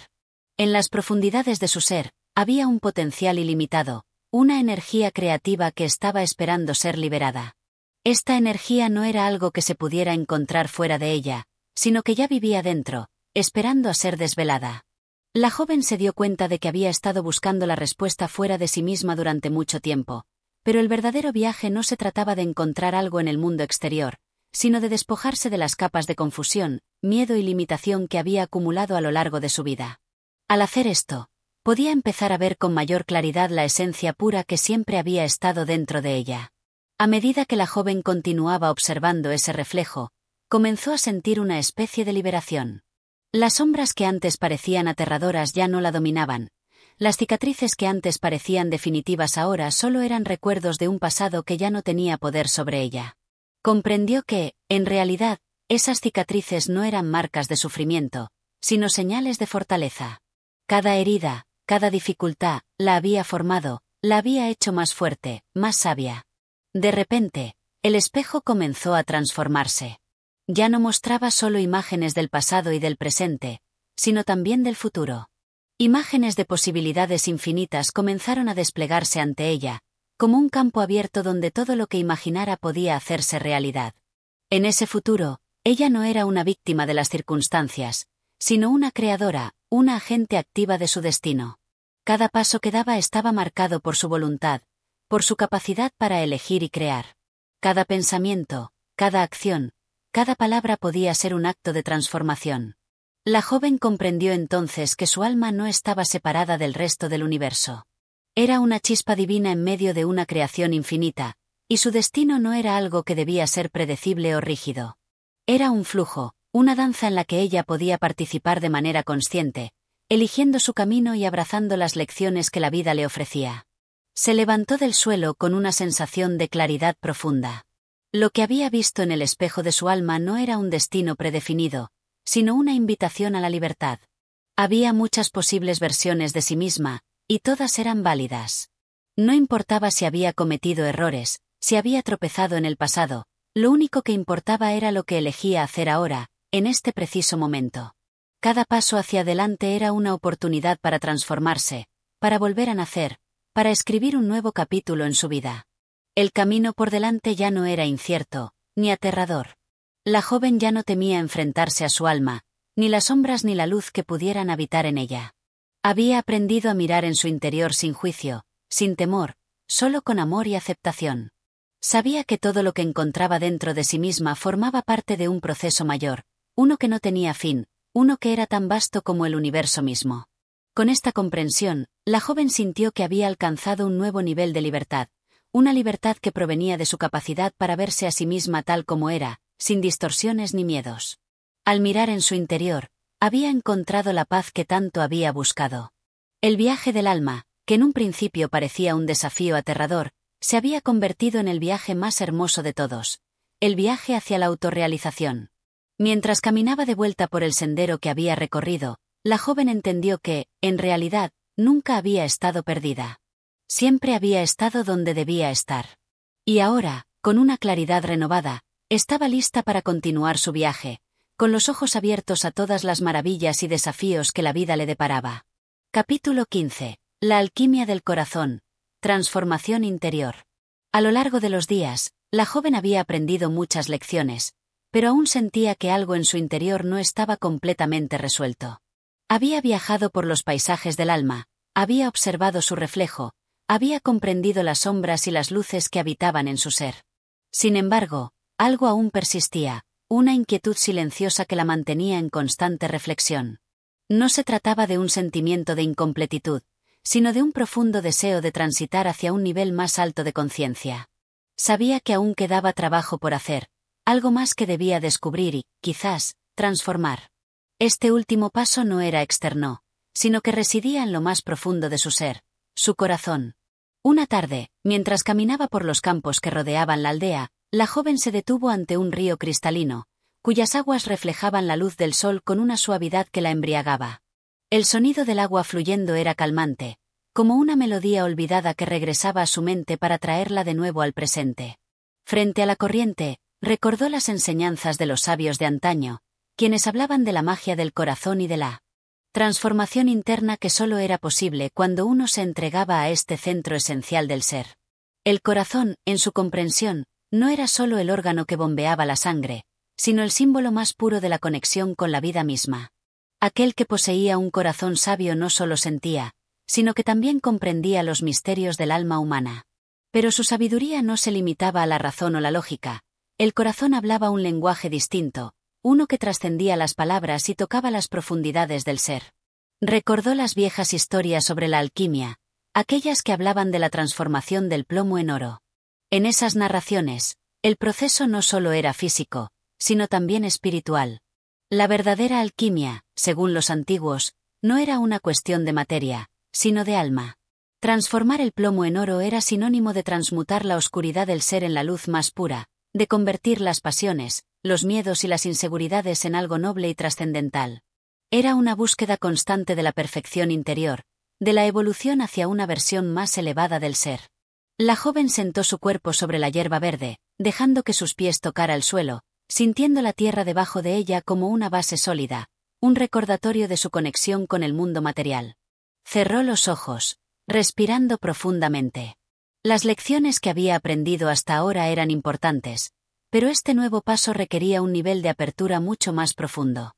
En las profundidades de su ser, había un potencial ilimitado, una energía creativa que estaba esperando ser liberada. Esta energía no era algo que se pudiera encontrar fuera de ella, sino que ya vivía dentro, esperando a ser desvelada. La joven se dio cuenta de que había estado buscando la respuesta fuera de sí misma durante mucho tiempo, pero el verdadero viaje no se trataba de encontrar algo en el mundo exterior, sino de despojarse de las capas de confusión, miedo y limitación que había acumulado a lo largo de su vida. Al hacer esto, podía empezar a ver con mayor claridad la esencia pura que siempre había estado dentro de ella. A medida que la joven continuaba observando ese reflejo, comenzó a sentir una especie de liberación. Las sombras que antes parecían aterradoras ya no la dominaban. Las cicatrices que antes parecían definitivas ahora solo eran recuerdos de un pasado que ya no tenía poder sobre ella. Comprendió que, en realidad, esas cicatrices no eran marcas de sufrimiento, sino señales de fortaleza. Cada herida, cada dificultad, la había formado, la había hecho más fuerte, más sabia. De repente, el espejo comenzó a transformarse. Ya no mostraba solo imágenes del pasado y del presente, sino también del futuro. Imágenes de posibilidades infinitas comenzaron a desplegarse ante ella, como un campo abierto donde todo lo que imaginara podía hacerse realidad. En ese futuro, ella no era una víctima de las circunstancias, sino una creadora, una agente activa de su destino. Cada paso que daba estaba marcado por su voluntad, por su capacidad para elegir y crear. Cada pensamiento, cada acción, cada palabra podía ser un acto de transformación. La joven comprendió entonces que su alma no estaba separada del resto del universo. Era una chispa divina en medio de una creación infinita, y su destino no era algo que debía ser predecible o rígido. Era un flujo, una danza en la que ella podía participar de manera consciente, eligiendo su camino y abrazando las lecciones que la vida le ofrecía. Se levantó del suelo con una sensación de claridad profunda. Lo que había visto en el espejo de su alma no era un destino predefinido, sino una invitación a la libertad. Había muchas posibles versiones de sí misma, y todas eran válidas. No importaba si había cometido errores, si había tropezado en el pasado, lo único que importaba era lo que elegía hacer ahora, en este preciso momento. Cada paso hacia adelante era una oportunidad para transformarse, para volver a nacer, para escribir un nuevo capítulo en su vida. El camino por delante ya no era incierto, ni aterrador. La joven ya no temía enfrentarse a su alma, ni las sombras ni la luz que pudieran habitar en ella. Había aprendido a mirar en su interior sin juicio, sin temor, solo con amor y aceptación. Sabía que todo lo que encontraba dentro de sí misma formaba parte de un proceso mayor, uno que no tenía fin, uno que era tan vasto como el universo mismo. Con esta comprensión, la joven sintió que había alcanzado un nuevo nivel de libertad, una libertad que provenía de su capacidad para verse a sí misma tal como era, sin distorsiones ni miedos. Al mirar en su interior, había encontrado la paz que tanto había buscado. El viaje del alma, que en un principio parecía un desafío aterrador, se había convertido en el viaje más hermoso de todos, el viaje hacia la autorrealización. Mientras caminaba de vuelta por el sendero que había recorrido, la joven entendió que, en realidad, nunca había estado perdida. Siempre había estado donde debía estar. Y ahora, con una claridad renovada, estaba lista para continuar su viaje, con los ojos abiertos a todas las maravillas y desafíos que la vida le deparaba. Capítulo 15. La alquimia del corazón. Transformación interior. A lo largo de los días, la joven había aprendido muchas lecciones, pero aún sentía que algo en su interior no estaba completamente resuelto. Había viajado por los paisajes del alma, había observado su reflejo, había comprendido las sombras y las luces que habitaban en su ser. Sin embargo, algo aún persistía, una inquietud silenciosa que la mantenía en constante reflexión. No se trataba de un sentimiento de incompletitud, sino de un profundo deseo de transitar hacia un nivel más alto de conciencia. Sabía que aún quedaba trabajo por hacer, algo más que debía descubrir y, quizás, transformar. Este último paso no era externo, sino que residía en lo más profundo de su ser, su corazón. Una tarde, mientras caminaba por los campos que rodeaban la aldea, la joven se detuvo ante un río cristalino, cuyas aguas reflejaban la luz del sol con una suavidad que la embriagaba. El sonido del agua fluyendo era calmante, como una melodía olvidada que regresaba a su mente para traerla de nuevo al presente. Frente a la corriente, recordó las enseñanzas de los sabios de antaño, quienes hablaban de la magia del corazón y de la transformación interna que solo era posible cuando uno se entregaba a este centro esencial del ser. El corazón, en su comprensión, no era solo el órgano que bombeaba la sangre, sino el símbolo más puro de la conexión con la vida misma. Aquel que poseía un corazón sabio no solo sentía, sino que también comprendía los misterios del alma humana. Pero su sabiduría no se limitaba a la razón o la lógica. El corazón hablaba un lenguaje distinto, uno que trascendía las palabras y tocaba las profundidades del ser. Recordó las viejas historias sobre la alquimia, aquellas que hablaban de la transformación del plomo en oro. En esas narraciones, el proceso no solo era físico, sino también espiritual. La verdadera alquimia, según los antiguos, no era una cuestión de materia, sino de alma. Transformar el plomo en oro era sinónimo de transmutar la oscuridad del ser en la luz más pura, de convertir las pasiones, los miedos y las inseguridades en algo noble y trascendental. Era una búsqueda constante de la perfección interior, de la evolución hacia una versión más elevada del ser. La joven sentó su cuerpo sobre la hierba verde, dejando que sus pies tocara el suelo, sintiendo la tierra debajo de ella como una base sólida, un recordatorio de su conexión con el mundo material. Cerró los ojos, respirando profundamente. Las lecciones que había aprendido hasta ahora eran importantes, pero este nuevo paso requería un nivel de apertura mucho más profundo.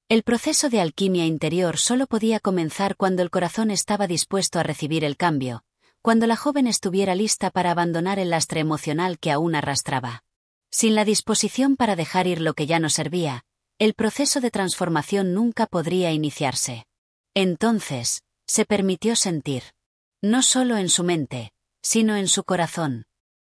El proceso de alquimia interior solo podía comenzar cuando el corazón estaba dispuesto a recibir el cambio, cuando la joven estuviera lista para abandonar el lastre emocional que aún arrastraba. Sin la disposición para dejar ir lo que ya no servía, el proceso de transformación nunca podría iniciarse. Entonces, se permitió sentir. No solo en su mente, sino en su corazón.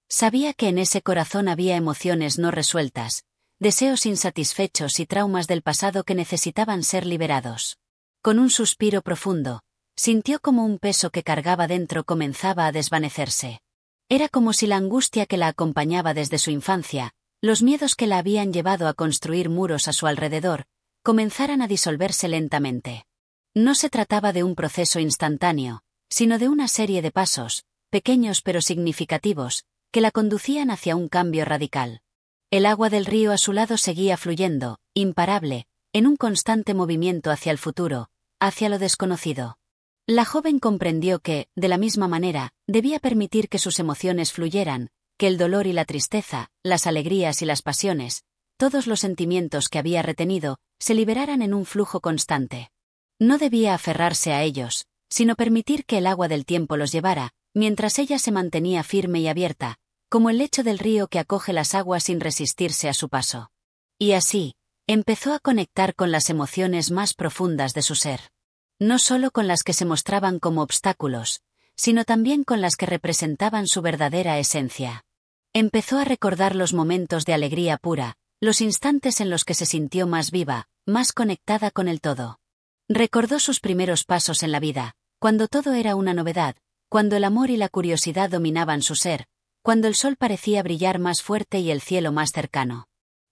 Sabía que en ese corazón había emociones no resueltas, deseos insatisfechos y traumas del pasado que necesitaban ser liberados. Con un suspiro profundo, sintió como un peso que cargaba dentro comenzaba a desvanecerse. Era como si la angustia que la acompañaba desde su infancia, los miedos que la habían llevado a construir muros a su alrededor, comenzaran a disolverse lentamente. No se trataba de un proceso instantáneo, sino de una serie de pasos, pequeños pero significativos, que la conducían hacia un cambio radical. El agua del río a su lado seguía fluyendo, imparable, en un constante movimiento hacia el futuro, hacia lo desconocido. La joven comprendió que, de la misma manera, debía permitir que sus emociones fluyeran, que el dolor y la tristeza, las alegrías y las pasiones, todos los sentimientos que había retenido, se liberaran en un flujo constante. No debía aferrarse a ellos, sino permitir que el agua del tiempo los llevara, mientras ella se mantenía firme y abierta, como el lecho del río que acoge las aguas sin resistirse a su paso. Y así, empezó a conectar con las emociones más profundas de su ser. No solo con las que se mostraban como obstáculos, sino también con las que representaban su verdadera esencia. Empezó a recordar los momentos de alegría pura, los instantes en los que se sintió más viva, más conectada con el todo. Recordó sus primeros pasos en la vida, cuando todo era una novedad, cuando el amor y la curiosidad dominaban su ser, cuando el sol parecía brillar más fuerte y el cielo más cercano.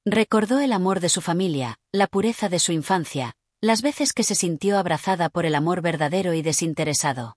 Recordó el amor de su familia, la pureza de su infancia, las veces que se sintió abrazada por el amor verdadero y desinteresado.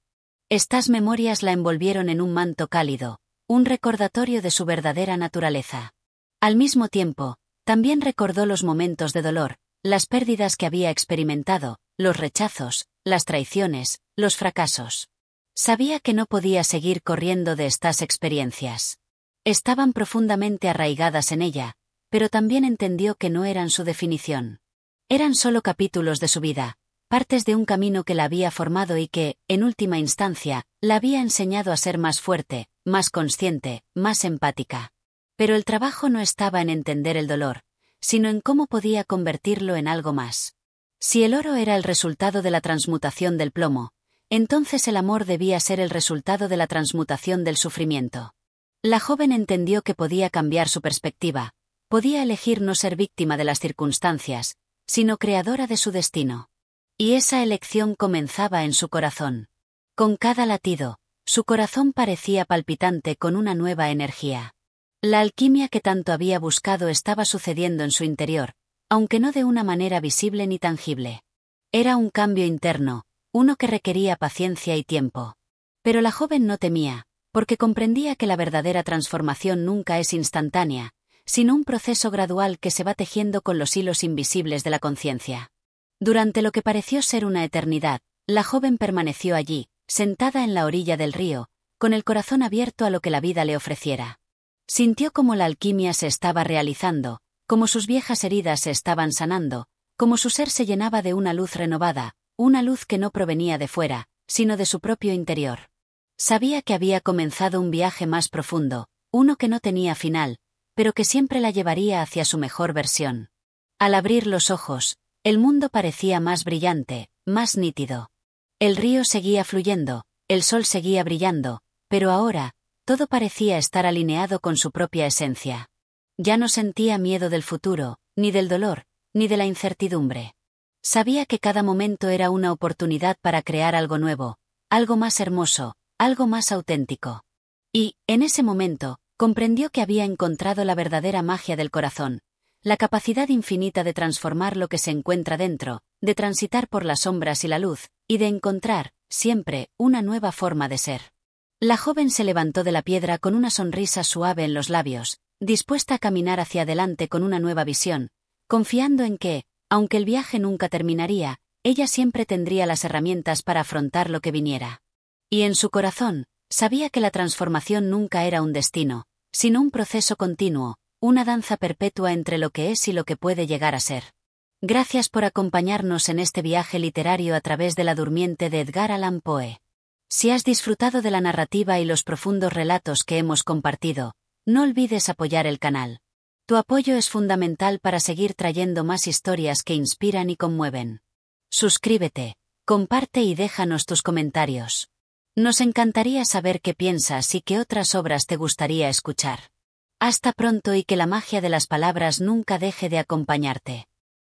Estas memorias la envolvieron en un manto cálido, un recordatorio de su verdadera naturaleza. Al mismo tiempo, también recordó los momentos de dolor, las pérdidas que había experimentado, los rechazos, las traiciones, los fracasos. Sabía que no podía seguir corriendo de estas experiencias. Estaban profundamente arraigadas en ella, pero también entendió que no eran su definición. Eran solo capítulos de su vida, partes de un camino que la había formado y que, en última instancia, la había enseñado a ser más fuerte, más consciente, más empática. Pero el trabajo no estaba en entender el dolor, sino en cómo podía convertirlo en algo más. Si el oro era el resultado de la transmutación del plomo, entonces el amor debía ser el resultado de la transmutación del sufrimiento. La joven entendió que podía cambiar su perspectiva, podía elegir no ser víctima de las circunstancias, sino creadora de su destino. Y esa elección comenzaba en su corazón. Con cada latido, su corazón parecía palpitante con una nueva energía. La alquimia que tanto había buscado estaba sucediendo en su interior, aunque no de una manera visible ni tangible. Era un cambio interno, uno que requería paciencia y tiempo. Pero la joven no temía, porque comprendía que la verdadera transformación nunca es instantánea, sino un proceso gradual que se va tejiendo con los hilos invisibles de la conciencia. Durante lo que pareció ser una eternidad, la joven permaneció allí, sentada en la orilla del río, con el corazón abierto a lo que la vida le ofreciera. Sintió cómo la alquimia se estaba realizando, cómo sus viejas heridas se estaban sanando, cómo su ser se llenaba de una luz renovada, una luz que no provenía de fuera, sino de su propio interior. Sabía que había comenzado un viaje más profundo, uno que no tenía final, pero que siempre la llevaría hacia su mejor versión. Al abrir los ojos, el mundo parecía más brillante, más nítido. El río seguía fluyendo, el sol seguía brillando, pero ahora, todo parecía estar alineado con su propia esencia. Ya no sentía miedo del futuro, ni del dolor, ni de la incertidumbre. Sabía que cada momento era una oportunidad para crear algo nuevo, algo más hermoso, algo más auténtico. Y, en ese momento, comprendió que había encontrado la verdadera magia del corazón, la capacidad infinita de transformar lo que se encuentra dentro, de transitar por las sombras y la luz, y de encontrar, siempre, una nueva forma de ser. La joven se levantó de la piedra con una sonrisa suave en los labios, dispuesta a caminar hacia adelante con una nueva visión, confiando en que, aunque el viaje nunca terminaría, ella siempre tendría las herramientas para afrontar lo que viniera. Y en su corazón, sabía que la transformación nunca era un destino, sino un proceso continuo, una danza perpetua entre lo que es y lo que puede llegar a ser. Gracias por acompañarnos en este viaje literario a través de La Durmiente de Edgar Allan Poe. Si has disfrutado de la narrativa y los profundos relatos que hemos compartido, no olvides apoyar el canal. Tu apoyo es fundamental para seguir trayendo más historias que inspiran y conmueven. Suscríbete, comparte y déjanos tus comentarios. Nos encantaría saber qué piensas y qué otras obras te gustaría escuchar. Hasta pronto y que la magia de las palabras nunca deje de acompañarte.